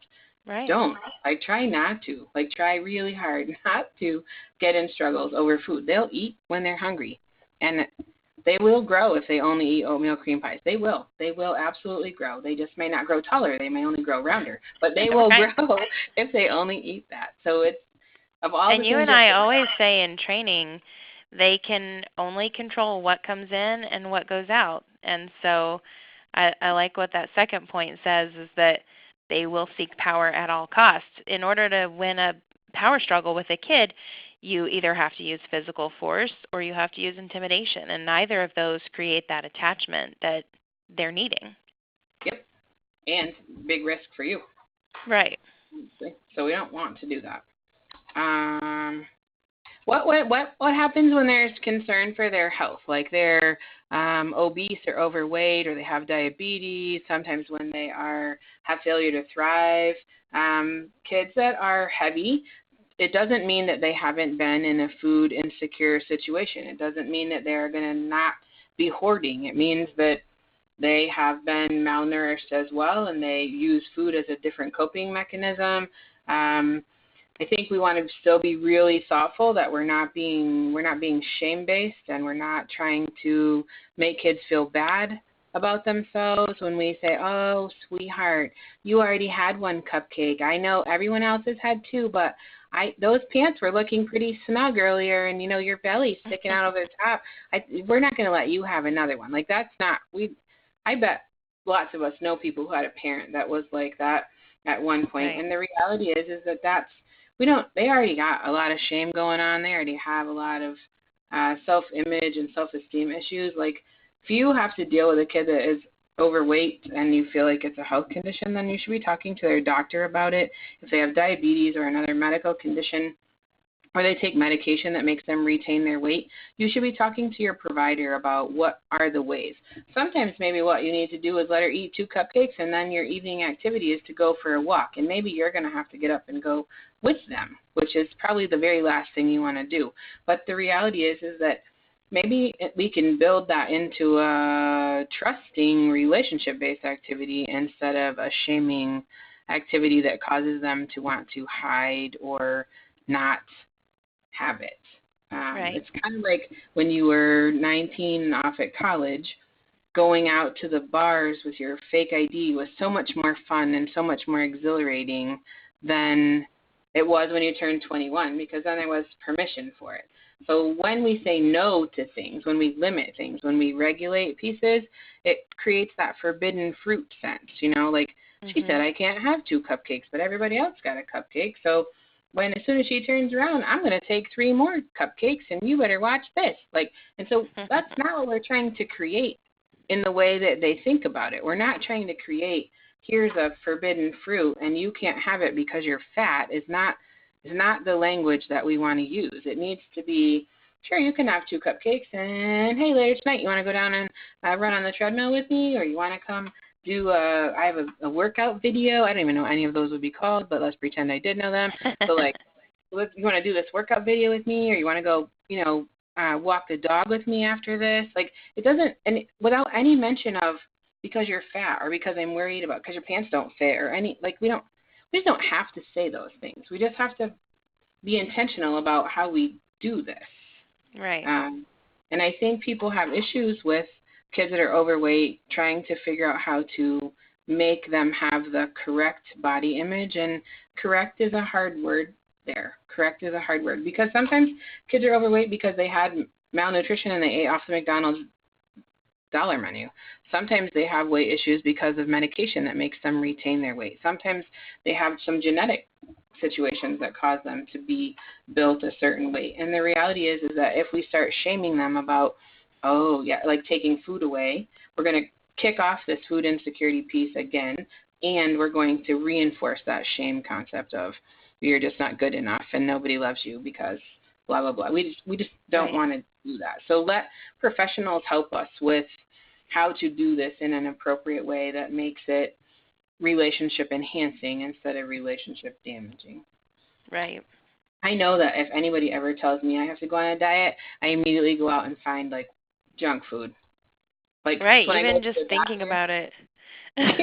[SPEAKER 2] don't. Like, try not to. Like, try really hard not to get in struggles over food. They'll eat when they're hungry, and they will grow if they only eat oatmeal cream pies. They will. They will absolutely grow. They just may not grow taller. They may only grow rounder, but they will grow if they only eat that. So it's of all.
[SPEAKER 1] And you and I always say in training, they can only control what comes in and what goes out. And so I like what that second point says, is that they will seek power at all costs. In order to win a power struggle with a kid, you either have to use physical force or you have to use intimidation, and neither of those create that attachment that they're needing.
[SPEAKER 2] Yep, and big risk for you.
[SPEAKER 1] Right.
[SPEAKER 2] So we don't want to do that. What happens when there's concern for their health, like they're obese or overweight, or they have diabetes? Sometimes when they have failure to thrive, kids that are heavy, it doesn't mean that they haven't been in a food insecure situation. It doesn't mean that they're going to not be hoarding. It means that they have been malnourished as well, and they use food as a different coping mechanism. I think we want to still be really thoughtful that we're not being shame-based, and we're not trying to make kids feel bad about themselves when we say, "Oh, sweetheart, you already had one cupcake. I know everyone else has had two, but those pants were looking pretty snug earlier, and your belly's sticking out over the top. We're not going to let you have another one." Like, that's not I bet lots of us know people who had a parent that was like that at one point, and the reality is that they already got a lot of shame going on. They already have a lot of self-image and self-esteem issues. Like, if you have to deal with a kid that is overweight and you feel like it's a health condition, then you should be talking to their doctor about it. If they have diabetes or another medical condition, or they take medication that makes them retain their weight, you should be talking to your provider about what are the ways. Sometimes maybe what you need to do is let her eat 2 cupcakes, and then your evening activity is to go for a walk. And maybe you're going to have to get up and go with them, which is probably the very last thing you want to do. But the reality is that maybe we can build that into a trusting relationship-based activity instead of a shaming activity that causes them to want to hide or not have it. It's kind of like when you were 19 off at college, going out to the bars with your fake ID was so much more fun and so much more exhilarating than it was when you turned 21, because then there was permission for it. So when we say no to things, when we limit things, when we regulate pieces, it creates that forbidden fruit sense. Like she said, I can't have 2 cupcakes, but everybody else got a cupcake. So as soon as she turns around, I'm going to take 3 more cupcakes, and you better watch this. And so that's not what we're trying to create in the way that they think about it. We're not trying to create, here's a forbidden fruit and you can't have it because you're fat, is not the language that we want to use. It needs to be, sure, you can have 2 cupcakes, and hey, later tonight you want to go down and run on the treadmill with me, or you want to come do I have a workout video. I don't even know what any of those would be called, but let's pretend I did know them. So like, you want to do this workout video with me, or you want to go, walk the dog with me after this. Like, it doesn't, and without any mention of because you're fat or because I'm worried about because your pants don't fit or any, like, we just don't have to say those things. We just have to be intentional about how we do this.
[SPEAKER 1] Right.
[SPEAKER 2] And I think people have issues with kids that are overweight trying to figure out how to make them have the correct body image. And correct is a hard word there. Correct is a hard word because sometimes kids are overweight because they had malnutrition and they ate off the McDonald's dollar menu. Sometimes they have weight issues because of medication that makes them retain their weight. Sometimes they have some genetic situations that cause them to be built a certain weight. And the reality is that if we start shaming them about, oh, yeah, like taking food away, we're going to kick off this food insecurity piece again, and we're going to reinforce that shame concept of you're just not good enough and nobody loves you because blah, blah, blah. We just don't want to do that. So let professionals help us with how to do this in an appropriate way that makes it relationship enhancing instead of relationship damaging.
[SPEAKER 1] Right.
[SPEAKER 2] I know that if anybody ever tells me I have to go on a diet, I immediately go out and find like junk food. Like
[SPEAKER 1] right, even just thinking about it.
[SPEAKER 2] When I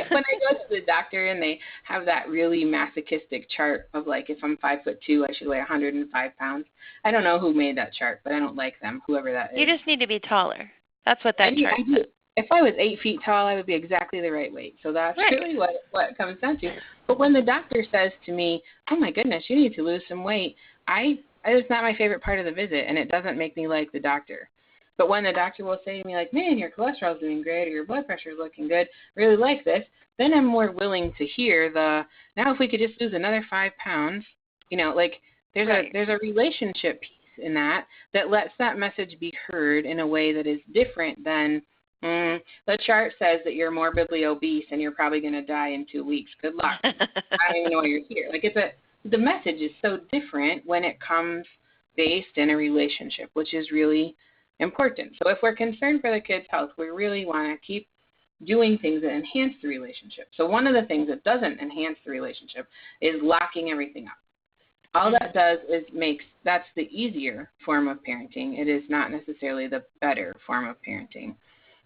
[SPEAKER 2] go to the doctor and they have that really masochistic chart of like if I'm 5'2", I should weigh 105 pounds. I don't know who made that chart, but I don't like them, whoever that is.
[SPEAKER 1] You just need to be taller. That's what that chart says.
[SPEAKER 2] If I was 8 feet tall, I would be exactly the right weight. So that's really what it comes down to. But when the doctor says to me, oh, my goodness, you need to lose some weight, it's not my favorite part of the visit, and it doesn't make me like the doctor. But when the doctor will say to me, like, man, your cholesterol's doing great or your blood pressure's looking good, really like this, then I'm more willing to hear now if we could just lose another 5 pounds, like there's a relationship piece in that lets that message be heard in a way that is different than the chart says that you're morbidly obese and you're probably going to die in 2 weeks. Good luck. I don't even know why you're here. Like the message is so different when it comes based in a relationship, which is really important. So if we're concerned for the kids' health, we really want to keep doing things that enhance the relationship. So one of the things that doesn't enhance the relationship is locking everything up. All that does is that's the easier form of parenting. It is not necessarily the better form of parenting.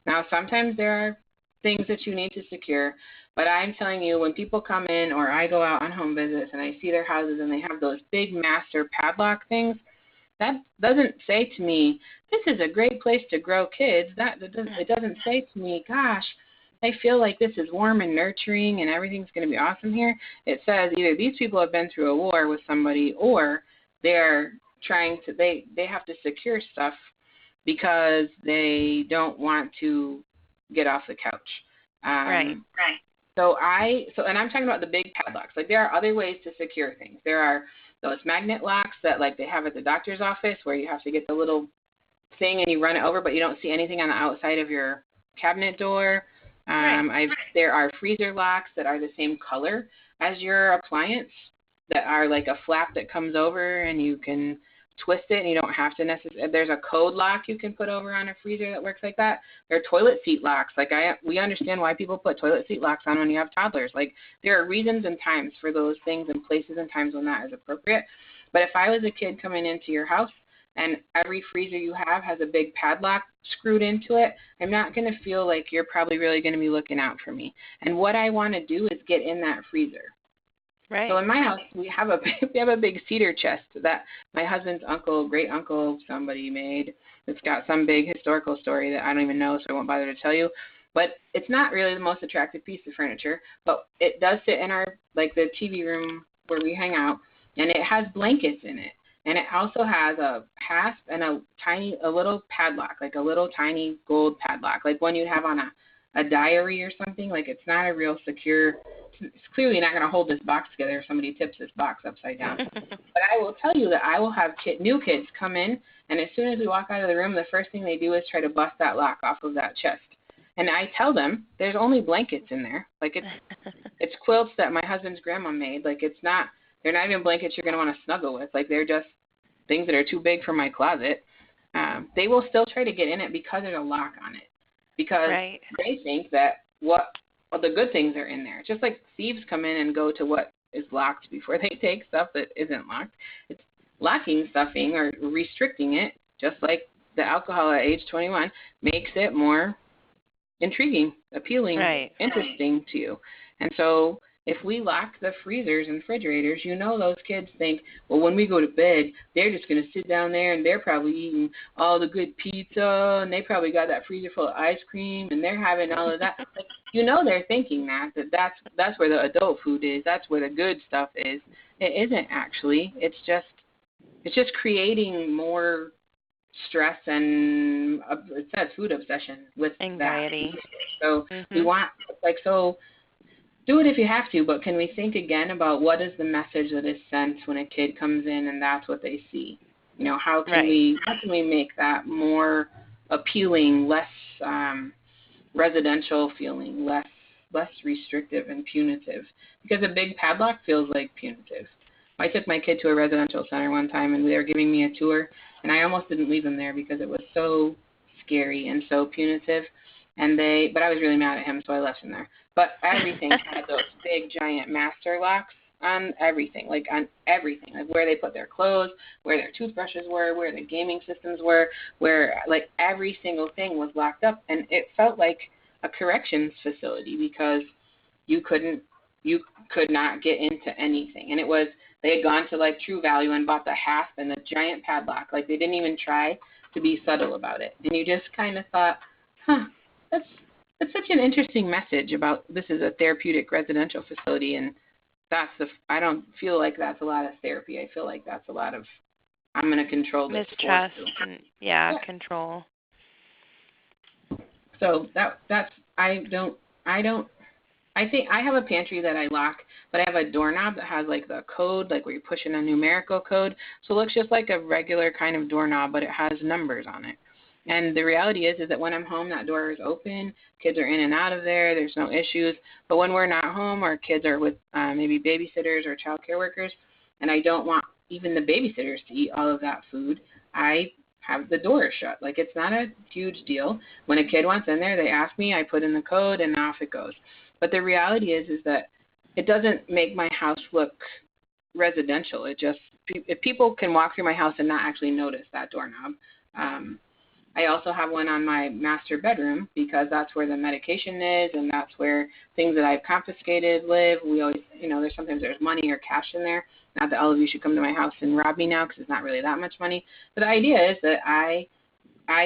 [SPEAKER 2] Now, sometimes there are things that you need to secure, but I'm telling you, when people come in or I go out on home visits and I see their houses and they have those big master padlock things, that doesn't say to me, this is a great place to grow kids. It doesn't say to me, gosh, I feel like this is warm and nurturing and everything's going to be awesome here. It says either these people have been through a war with somebody or they're they have to secure stuff because they don't want to get off the couch.
[SPEAKER 1] Right.
[SPEAKER 2] So and I'm talking about the big padlocks. Like there are other ways to secure things. There are those magnet locks that like they have at the doctor's office where you have to get the little thing and you run it over, but you don't see anything on the outside of your cabinet door. There are freezer locks that are the same color as your appliance that are like a flap that comes over and you can twist it and you don't have to necessarily. There's a code lock you can put over on a freezer that works like that. There are toilet seat locks. We understand why people put toilet seat locks on when you have toddlers. Like there are reasons and times for those things and places and times when that is appropriate. But if I was a kid coming into your house and every freezer you have has a big padlock screwed into it, I'm not going to feel like you're probably really going to be looking out for me. And what I want to do is get in that freezer.
[SPEAKER 1] Right.
[SPEAKER 2] So in my house, we have a big cedar chest that my husband's great uncle, somebody made. It's got some big historical story that I don't even know, so I won't bother to tell you. But it's not really the most attractive piece of furniture, but it does sit in our the TV room where we hang out, and it has blankets in it, and it also has a hasp and a little padlock, like a little tiny gold padlock, like one you'd have on a diary or something. Like it's not a real secure. It's clearly not going to hold this box together if somebody tips this box upside down. But I will tell you that I will have new kids come in, and as soon as we walk out of the room, the first thing they do is try to bust that lock off of that chest. And I tell them there's only blankets in there. Like it's quilts that my husband's grandma made. Like they're not even blankets you're going to want to snuggle with. Like they're just things that are too big for my closet. They will still try to get in it because there's a lock on it. Because they think that the good things are in there. Just like thieves come in and go to what is locked before they take stuff that isn't locked. It's locking stuffing or restricting it, just like the alcohol at age 21, makes it more intriguing, appealing, interesting to you. And so if we lock the freezers and refrigerators, those kids think, well, when we go to bed, they're just going to sit down there and they're probably eating all the good pizza and they probably got that freezer full of ice cream and they're having all of that. Like, they're thinking that's where the adult food is. That's where the good stuff is. It isn't actually. It's just creating more stress and it says food obsession with
[SPEAKER 1] anxiety.
[SPEAKER 2] That. So we want do it if you have to, but can we think again about what is the message that is sent when a kid comes in and that's what they see? How can we make that more appealing, less residential feeling, less restrictive and punitive? Because a big padlock feels like punitive. I took my kid to a residential center one time and they were giving me a tour and I almost didn't leave him there because it was so scary and so punitive. But I was really mad at him, so I left him there. But everything had those big, giant master locks on everything, like where they put their clothes, where their toothbrushes were, where the gaming systems were, where like every single thing was locked up. And it felt like a corrections facility because you could not get into anything. And they had gone to like True Value and bought the hasp and the giant padlock. Like they didn't even try to be subtle about it. And you just kind of thought, that's such an interesting message about this is a therapeutic residential facility, and I don't feel like that's a lot of therapy. I feel like that's a lot of I'm going to control this.
[SPEAKER 1] Mistrust and control.
[SPEAKER 2] So I think I have a pantry that I lock, but I have a doorknob that has like the code, like where you push in a numerical code. So it looks just like a regular kind of doorknob, but it has numbers on it. And the reality is that when I'm home, that door is open. Kids are in and out of there. There's no issues. But when we're not home or kids are with maybe babysitters or child care workers, and I don't want even the babysitters to eat all of that food, I have the door shut. Like, it's not a huge deal. When a kid wants in there, they ask me, I put in the code, and off it goes. But the reality is that it doesn't make my house look residential. If people can walk through my house and not actually notice that doorknob. I also have one on my master bedroom because that's where the medication is and that's where things that I've confiscated live. We always, there's money or cash in there. Not that all of you should come to my house and rob me now because it's not really that much money. But the idea is that I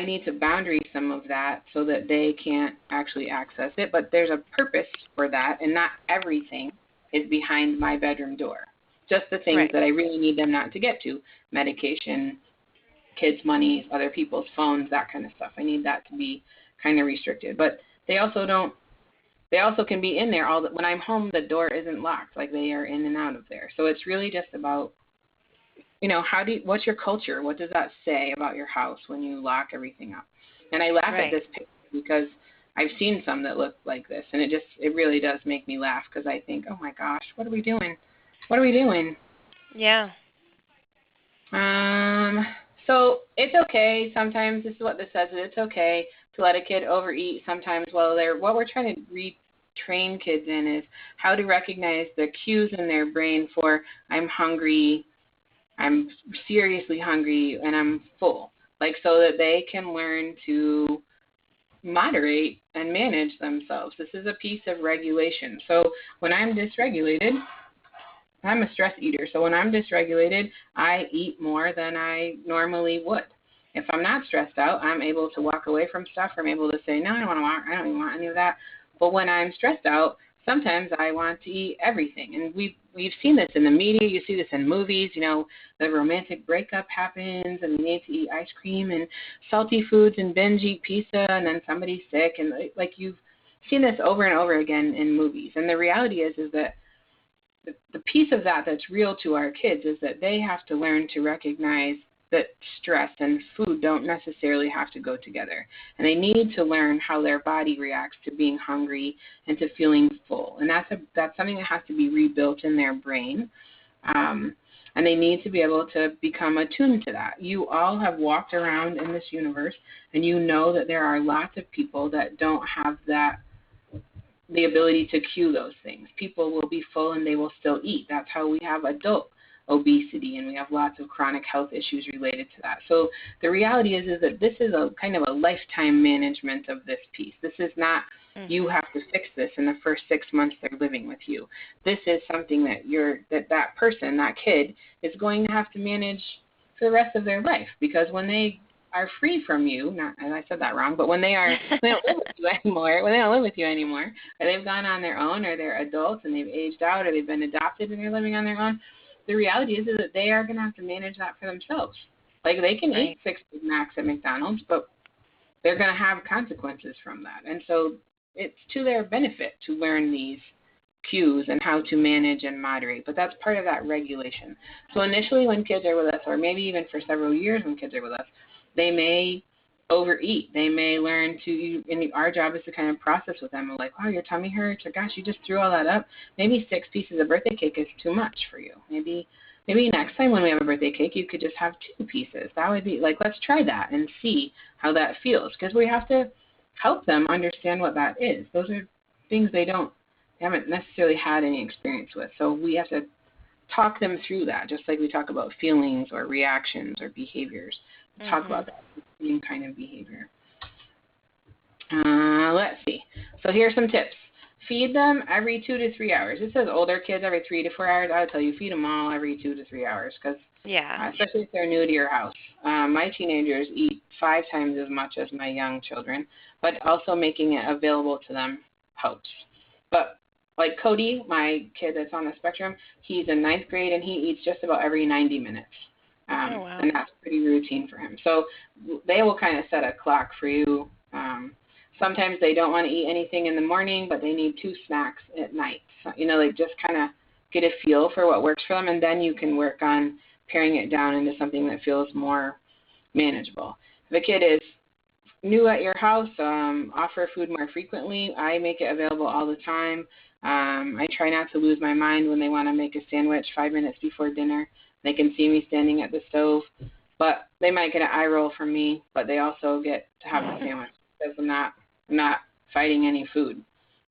[SPEAKER 2] need to boundary some of that so that they can't actually access it. But there's a purpose for that, and not everything is behind my bedroom door. Just the things that I really need them not to get to, medication, kids' money, other people's phones, that kind of stuff. I need that to be kind of restricted. But they also can be in there when I'm home, the door isn't locked, like they are in and out of there. So it's really just about, what's your culture? What does that say about your house when you lock everything up? And I laugh at this picture because I've seen some that look like this, and it really does make me laugh because I think, oh my gosh, what are we doing? What are we doing?
[SPEAKER 1] Yeah.
[SPEAKER 2] So it's okay. Sometimes this is what this says. It's okay to let a kid overeat sometimes what we're trying to retrain kids in is how to recognize the cues in their brain for I'm hungry, I'm seriously hungry, and I'm full. Like so that they can learn to moderate and manage themselves. This is a piece of regulation. So when I'm dysregulated, I'm a stress eater, so when I'm dysregulated, I eat more than I normally would. If I'm not stressed out, I'm able to walk away from stuff. I'm able to say, no, I don't even want any of that. But when I'm stressed out, sometimes I want to eat everything. And we've seen this in the media. You see this in movies. The romantic breakup happens, and we need to eat ice cream and salty foods and binge eat pizza, and then somebody's sick. And like you've seen this over and over again in movies. And the reality is that the piece of that that's real to our kids is that they have to learn to recognize that stress and food don't necessarily have to go together. And they need to learn how their body reacts to being hungry and to feeling full. And that's something that has to be rebuilt in their brain. And they need to be able to become attuned to that. You all have walked around in this universe, and you know that there are lots of people that don't have the ability to cue those things. People will be full and they will still eat. That's how we have adult obesity, and we have lots of chronic health issues related to that. So the reality is that this is a kind of a lifetime management of this piece. This is not you have to fix this in the first 6 months they're living with you. This is something that that person, that kid, is going to have to manage for the rest of their life, because when they are free from you, and I said that wrong, but when they don't live with you anymore, or they've gone on their own, or they're adults and they've aged out, or they've been adopted and they're living on their own, the reality is that they are going to have to manage that for themselves. Like, they can eat 6 Big Macs at McDonald's, but they're going to have consequences from that. And so it's to their benefit to learn these cues and how to manage and moderate, but that's part of that regulation. So initially when kids are with us, or maybe even for several years when kids are with us, they may overeat. They may learn to, and our job is to kind of process with them, like, wow, your tummy hurts, or gosh, you just threw all that up. Maybe 6 pieces of birthday cake is too much for you. Maybe next time when we have a birthday cake, you could just have 2 pieces. That would be, like, let's try that and see how that feels, because we have to help them understand what that is. Those are things they haven't necessarily had any experience with. So we have to talk them through that, just like we talk about feelings or reactions or behaviors. Talk about that same kind of behavior. Let's see. So here's some tips. Feed them every 2 to 3 hours. It says older kids every 3 to 4 hours. I would tell you feed them all every 2 to 3 hours, because especially if they're new to your house. My teenagers eat 5 times as much as my young children, but also making it available to them helps. But like Cody, my kid that's on the spectrum, he's in 9th grade and he eats just about every 90 minutes. And that's pretty routine for him. So they will kind of set a clock for you. Sometimes they don't want to eat anything in the morning, but they need 2 snacks at night. So, like just kind of get a feel for what works for them, and then you can work on paring it down into something that feels more manageable. If a kid is new at your house, offer food more frequently. I make it available all the time. I try not to lose my mind when they want to make a sandwich 5 minutes before dinner. They can see me standing at the stove, but they might get an eye roll from me, but they also get to have the sandwich, because I'm not fighting any food.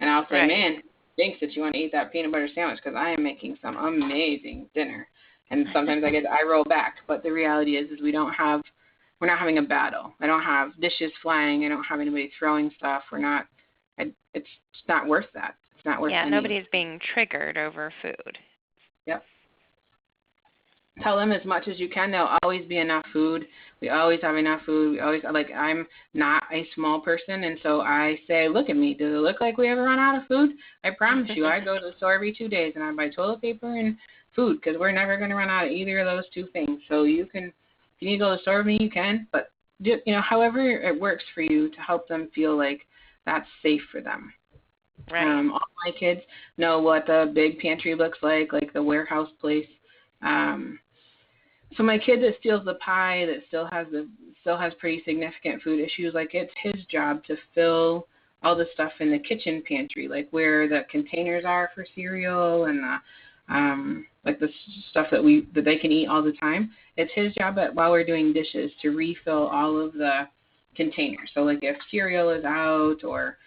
[SPEAKER 2] And I'll say, man, thanks that you want to eat that peanut butter sandwich, because I am making some amazing dinner. And sometimes I get the eye roll back, but the reality is we're not having a battle. I don't have dishes flying. I don't have anybody throwing stuff. It's not worth that. It's not worth anything.
[SPEAKER 1] Nobody's being triggered over food.
[SPEAKER 2] Yep. Tell them as much as you can. There'll always be enough food. We always have enough food. I'm not a small person, and so I say, look at me. Does it look like we ever run out of food? I promise you, I go to the store every 2 days, and I buy toilet paper and food, because we're never going to run out of either of those 2 things. So if you need to go to the store with me, you can, but however it works for you to help them feel like that's safe for them. All my kids know what the big pantry looks like the warehouse place. So my kid that steals the pie, that still has pretty significant food issues, it's his job to fill all the stuff in the kitchen pantry, like where the containers are for cereal and the stuff that they can eat all the time. It's his job while we're doing dishes to refill all of the containers. So if cereal is out, or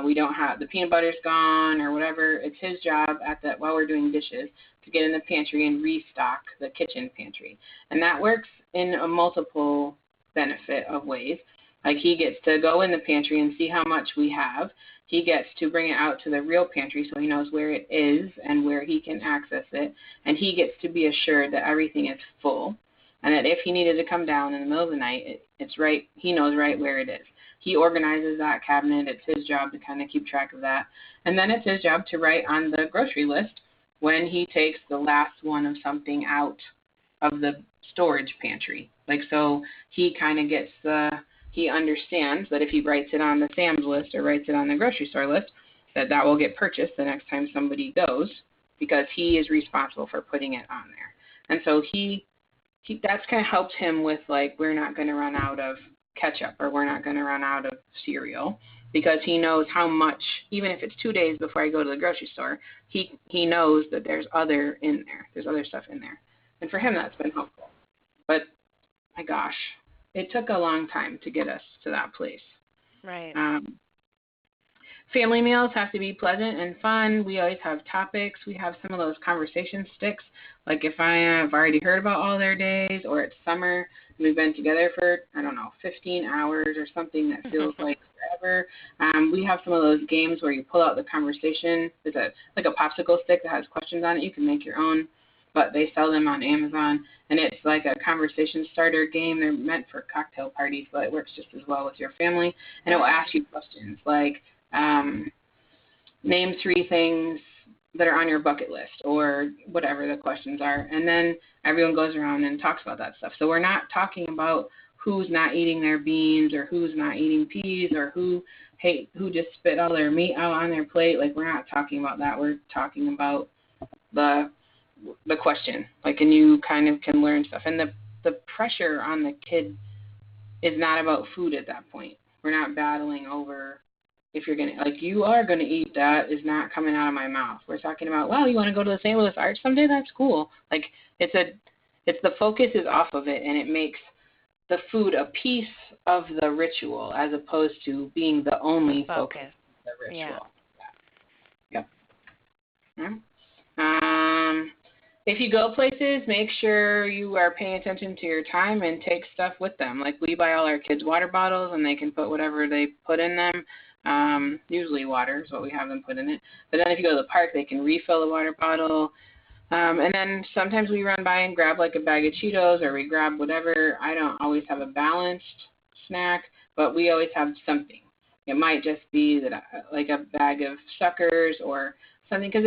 [SPEAKER 2] we don't have the peanut butter's gone, or whatever, it's his job while we're doing dishes to get in the pantry and restock the kitchen pantry. And that works in a multiple benefit of ways. He gets to go in the pantry and see how much we have. He gets to bring it out to the real pantry so he knows where it is and where he can access it. And he gets to be assured that everything is full, and that if he needed to come down in the middle of the night, it's right. He knows right where it is. He organizes that cabinet. It's his job to kind of keep track of that. And then it's his job to write on the grocery list when he takes the last one of something out of the storage pantry. So he kind of gets he understands that if he writes it on the Sam's list or writes it on the grocery store list, that will get purchased the next time somebody goes, because he is responsible for putting it on there. And so he that's kind of helped him with, like, we're not going to run out of ketchup or we're not going to run out of cereal, because he knows how much, even if it's 2 days before I go to the grocery store, he knows that there's other in there. There's other stuff in there. And for him, that's been helpful. But, my gosh, it took a long time to get us to that place.
[SPEAKER 1] Right.
[SPEAKER 2] Family meals have to be pleasant and fun. We always have topics. We have some of those conversation sticks. Like if I have already heard about all their days, or it's summer and we've been together for, 15 hours or something that feels like forever. We have some of those games where you pull out the conversation. It's like a popsicle stick that has questions on it. You can make your own, but they sell them on Amazon. And it's like a conversation starter game. They're meant for cocktail parties, but it works just as well with your family. And it will ask you questions like, name 3 things that are on your bucket list, or whatever the questions are. And then everyone goes around and talks about that stuff. So we're not talking about who's not eating their beans or who's not eating peas or who just spit all their meat out on their plate. Like, we're not talking about that. We're talking about the question. Like, and you kind of can learn stuff. And the pressure on the kid is not about food at that point. We're not battling over if you're going to, like, you are going to eat that is not coming out of my mouth. We're talking about, well, you want to go to the St. Louis Arch someday? That's cool. Like, it's the focus is off of it, and it makes the food a piece of the ritual as opposed to being the only focus of the ritual. Yeah. Yep. If you go places, make sure you are paying attention to your time and take stuff with them. Like, we buy all our kids water bottles, and they can put whatever they put in them. Usually water is what we have them put in it. But then if you go to the park, they can refill the water bottle. And then sometimes we run by and grab like a bag of Cheetos, or we grab whatever. I don't always have a balanced snack, but we always have something. It might just be that like a bag of suckers or something, because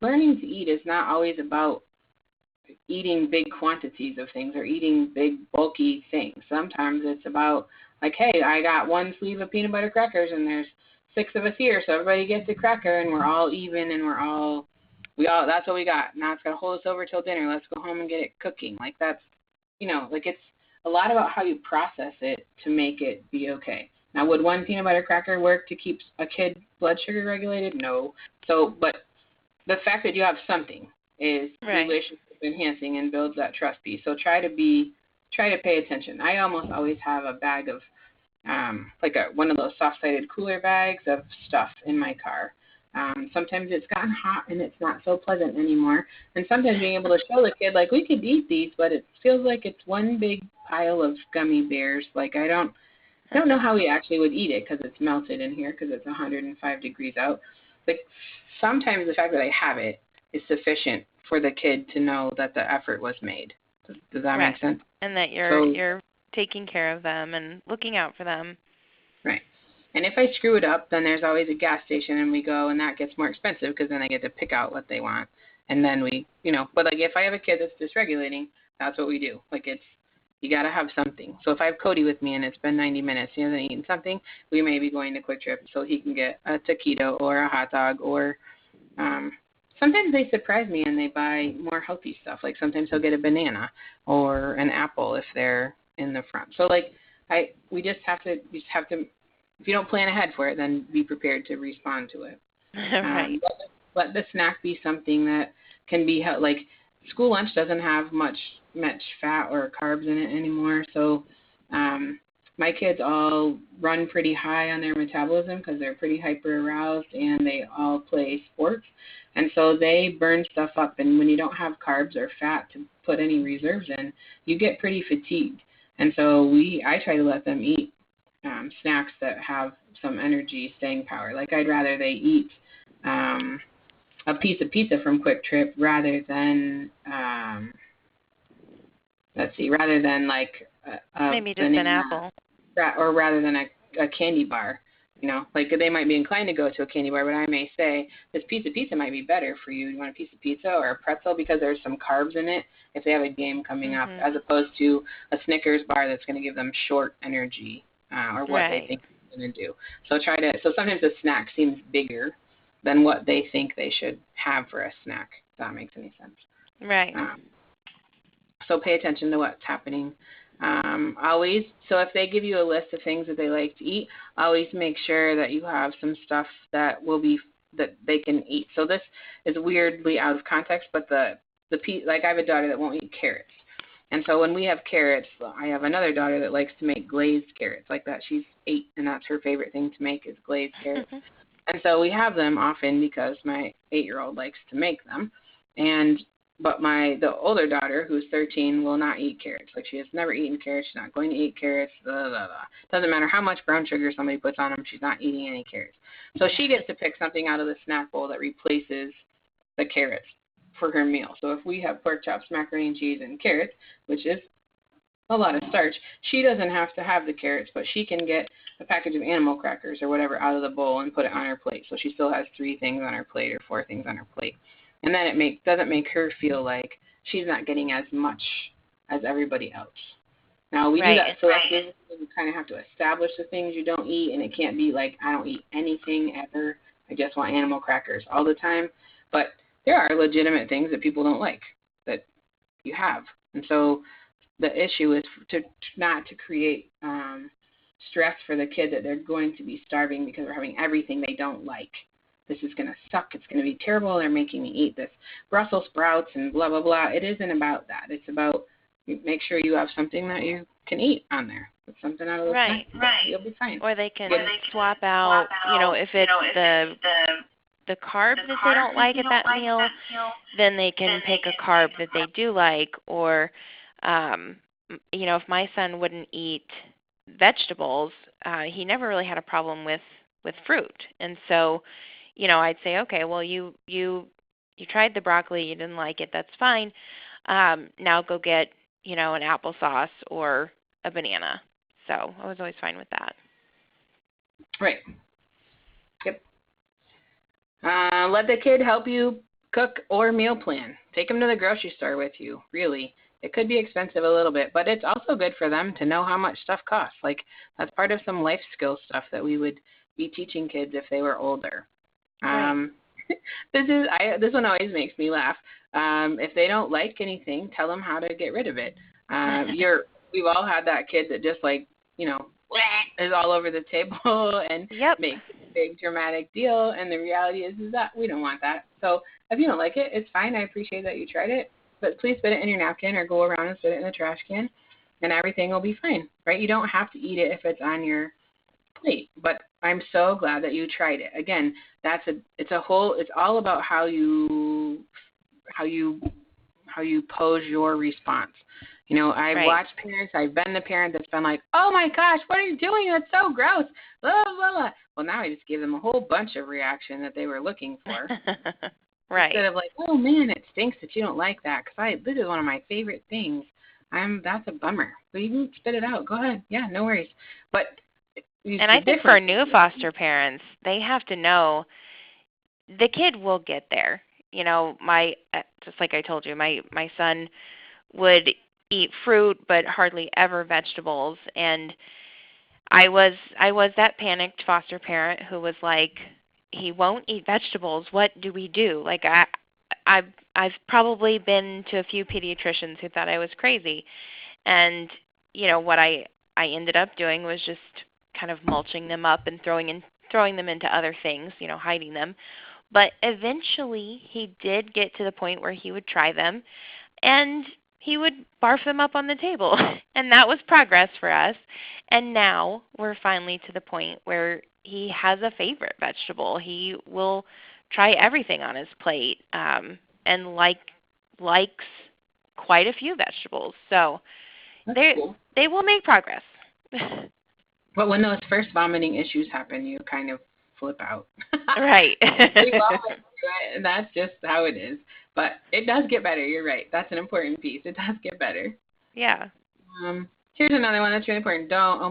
[SPEAKER 2] learning to eat is not always about eating big quantities of things or eating big bulky things. Sometimes it's about, like, hey, I got 1 sleeve of peanut butter crackers and there's 6 of us here, so everybody gets a cracker and we're all even and that's what we got. Now it's going to hold us over till dinner. Let's go home and get it cooking. Like, that's, like, it's a lot about how you process it to make it be okay. Now, would 1 peanut butter cracker work to keep a kid blood sugar regulated? No. So, but the fact that you have something is relationship enhancing and builds that trust piece. So try to pay attention. I almost always have a bag of one of those soft-sided cooler bags of stuff in my car. Sometimes it's gotten hot and it's not so pleasant anymore. And sometimes being able to show the kid, like, we could eat these, but it feels like it's one big pile of gummy bears. Like, I don't know how we actually would eat it because it's melted in here because it's 105 degrees out. Like, sometimes the fact that I have it is sufficient for the kid to know that the effort was made. Does that make sense?
[SPEAKER 1] And that you're taking care of them and looking out for them.
[SPEAKER 2] Right. And if I screw it up, then there's always a gas station, and we go, and that gets more expensive because then I get to pick out what they want. And then we, but like, if I have a kid that's dysregulating, that's what we do. Like, you got to have something. So if I have Cody with me and it's been 90 minutes, he hasn't eaten something, we may be going to Quick Trip so he can get a taquito or a hot dog, or sometimes they surprise me and they buy more healthy stuff. Like, sometimes he'll get a banana or an apple if they're in the front. So, like, we just have to, if you don't plan ahead for it, then be prepared to respond to it.
[SPEAKER 1] Right.
[SPEAKER 2] Let the snack be something that can be, like, school lunch doesn't have much fat or carbs in it anymore. So my kids all run pretty high on their metabolism because they're pretty hyper aroused and they all play sports. And so they burn stuff up. And when you don't have carbs or fat to put any reserves in, you get pretty fatigued. And so I try to let them eat snacks that have some energy staying power. Like, I'd rather they eat a piece of pizza from Quick Trip rather than like
[SPEAKER 1] maybe just an apple,
[SPEAKER 2] or rather than a candy bar. Like, they might be inclined to go to a candy bar, but I may say this piece of pizza might be better for you. You want a piece of pizza or a pretzel because there's some carbs in it if they have a game coming up, as opposed to a Snickers bar that's going to give them short energy or what they think it's going to do. So sometimes a snack seems bigger than what they think they should have for a snack, if that makes any sense.
[SPEAKER 1] Right.
[SPEAKER 2] So pay attention to what's happening. Always, so if they give you a list of things that they like to eat, always make sure that you have some stuff that they can eat. So this is weirdly out of context, but like I have a daughter that won't eat carrots. And so when we have carrots, I have another daughter that likes to make glazed carrots like that. She's 8, and that's her favorite thing to make is glazed carrots. And so we have them often because my 8-year-old likes to make them. But the older daughter, who's 13, will not eat carrots. Like, she has never eaten carrots. She's not going to eat carrots. Blah, blah, blah. Doesn't matter how much brown sugar somebody puts on them. She's not eating any carrots. So she gets to pick something out of the snack bowl that replaces the carrots for her meal. So if we have pork chops, macaroni and cheese, and carrots, which is a lot of starch, she doesn't have to have the carrots, but she can get a package of animal crackers or whatever out of the bowl and put it on her plate. So she still has 3 things on her plate or 4 things on her plate. And then it doesn't make her feel like she's not getting as much as everybody else. Now, we do that selectively. You kind of have to establish the things you don't eat, and it can't be like, I don't eat anything ever. I just want animal crackers all the time. But there are legitimate things that people don't like that you have. And so the issue is not to create stress for the kid that they're going to be starving because they're having everything they don't like. This is going to suck. It's going to be terrible. They're making me eat this Brussels sprouts and blah, blah, blah. It isn't about that. It's about make sure you have something that you can eat on there. Put something out of the snack. Right. You'll be fine.
[SPEAKER 1] Or they can swap out, if it's the carb that they don't like at that meal, then they can pick a carb that they do like. Or, if my son wouldn't eat vegetables, he never really had a problem with fruit. And so, I'd say, okay, well, you tried the broccoli, you didn't like it, that's fine. Now go get, an applesauce or a banana. So I was always fine with that.
[SPEAKER 2] Right. Yep. Let the kid help you cook or meal plan. Take them to the grocery store with you, really. It could be expensive a little bit, but it's also good for them to know how much stuff costs. Like, that's part of some life skills stuff that we would be teaching kids if they were older.
[SPEAKER 1] Right.
[SPEAKER 2] This one always makes me laugh. If they don't like anything, tell them how to get rid of it. We've all had that kid that just is all over the table and makes a big dramatic deal. And the reality is that we don't want that. So if you don't like it, it's fine. I appreciate that you tried it, but please spit it in your napkin or go around and spit it in the trash can, and everything will be fine. Right? You don't have to eat it if it's on your plate, but I'm so glad that you tried it. Again, it's all about how you pose your response. I've watched parents, I've been the parent that's been like, oh my gosh, what are you doing? That's so gross. Blah, blah, blah. Well, now I just gave them a whole bunch of reaction that they were looking for.
[SPEAKER 1] Right.
[SPEAKER 2] Instead of like, oh man, it stinks that you don't like that because this is one of my favorite things. That's a bummer. But you can spit it out. Go ahead. Yeah, no worries. But
[SPEAKER 1] and I think for new foster parents, they have to know the kid will get there. Just like I told you, my son would eat fruit but hardly ever vegetables, and I was that panicked foster parent who was like, he won't eat vegetables. What do we do? Like I've probably been to a few pediatricians who thought I was crazy, and what I ended up doing was just kind of mulching them up and throwing them into other things, hiding them. But eventually he did get to the point where he would try them and he would barf them up on the table. And that was progress for us. And now we're finally to the point where he has a favorite vegetable. He will try everything on his plate and likes quite a few vegetables. So
[SPEAKER 2] cool.
[SPEAKER 1] They will make progress.
[SPEAKER 2] But when those first vomiting issues happen, you kind of flip out.
[SPEAKER 1] Right.
[SPEAKER 2] We've all been through it, and that's just how it is. But it does get better. You're right. That's an important piece. It does get better.
[SPEAKER 1] Yeah.
[SPEAKER 2] Here's another one that's really important. Don't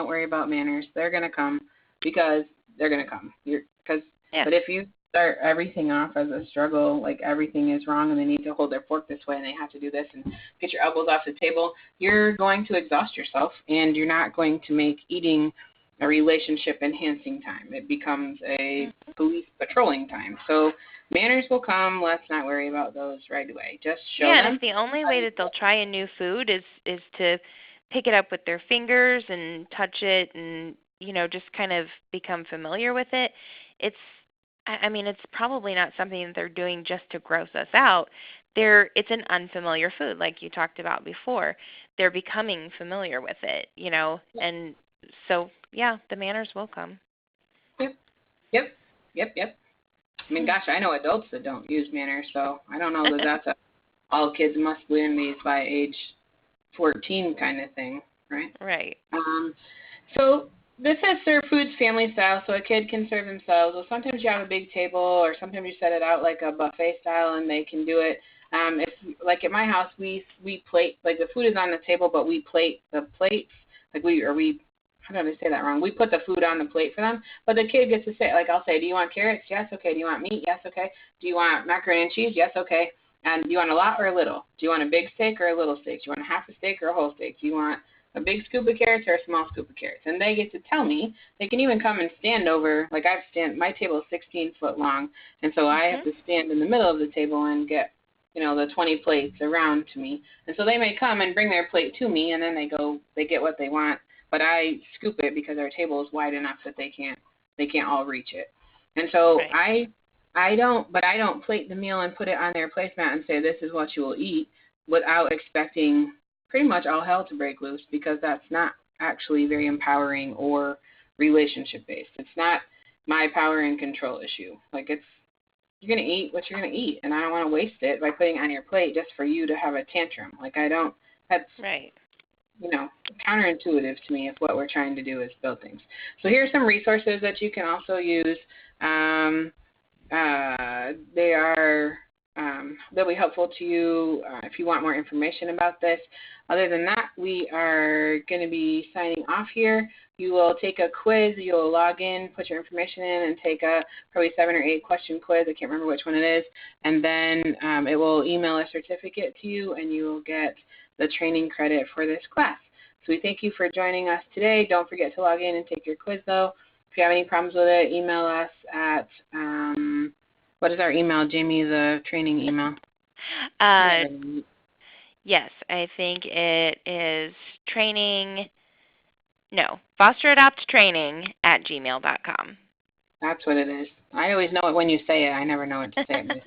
[SPEAKER 2] worry about manners. They're going to come because they're going to come. But if you start everything off as a struggle, like everything is wrong and they need to hold their fork this way and they have to do this and get your elbows off the table, you're going to exhaust yourself and you're not going to make eating a relationship enhancing time. It becomes a police patrolling time. So Manners will come. Let's not worry about those right away. Just show
[SPEAKER 1] Yeah, and
[SPEAKER 2] them.
[SPEAKER 1] if the only way that they'll try a new food is to pick it up with their fingers and touch it and just kind of become familiar with it, it's I mean it's probably not something that they're doing just to gross us out. It's an unfamiliar food like you talked about before. They're becoming familiar with it, and so yeah, the manners will come.
[SPEAKER 2] Yep. Yep. Yep. Yep. I mean, gosh, I know adults that don't use manners, so I don't know that that's all kids must learn these by age 14 kind of thing, right?
[SPEAKER 1] Right.
[SPEAKER 2] So this says serve foods family style, so a kid can serve themselves. Well, sometimes you have a big table, or sometimes you set it out like a buffet style, and they can do it. If like at my house, we plate, like the food is on the table, but we plate the plates, like we how did I say that wrong? We put the food on the plate for them, but the kid gets to say, like I'll say, do you want carrots? Yes, okay. Do you want meat? Yes, okay. Do you want macaroni and cheese? Yes, okay. And do you want a lot or a little? Do you want a big steak or a little steak? Do you want a half a steak or a whole steak? Do you want a big scoop of carrots or a small scoop of carrots? And they get to tell me. They can even come and stand over. Like my table is 16 foot long, and so I have to stand in the middle of the table and get the 20 plates around to me. And so they may come and bring their plate to me, and then they get what they want. But I scoop it because our table is wide enough that they can't all reach it. And so
[SPEAKER 1] Right.
[SPEAKER 2] I don't plate the meal and put it on their placemat and say this is what you will eat without expecting pretty much all hell to break loose, because that's not actually very empowering or relationship based. It's not my power and control issue. Like you're gonna eat what you're gonna eat, and I don't want to waste it by putting it on your plate just for you to have a tantrum. Like I don't. That's
[SPEAKER 1] Right.
[SPEAKER 2] counterintuitive to me if what we're trying to do is build things. So here are some resources that you can also use. They are they'll be helpful to you if you want more information about this. Other than that, we are going to be signing off here. You will take a quiz. You'll log in, put your information in, and take a probably 7 or 8 question quiz. I can't remember which one it is. And then it will email a certificate to you, and you will get the training credit for this class. So we thank you for joining us today. Don't forget to log in and take your quiz, though. If you have any problems with it, email us at, what is our email, Jamie, the training email?
[SPEAKER 1] Yes, I think it is fosteradopttraining@gmail.com.
[SPEAKER 2] That's what it is. I always know it when you say it. I never know what to say it.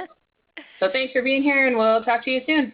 [SPEAKER 2] So thanks for being here, and we'll talk to you soon.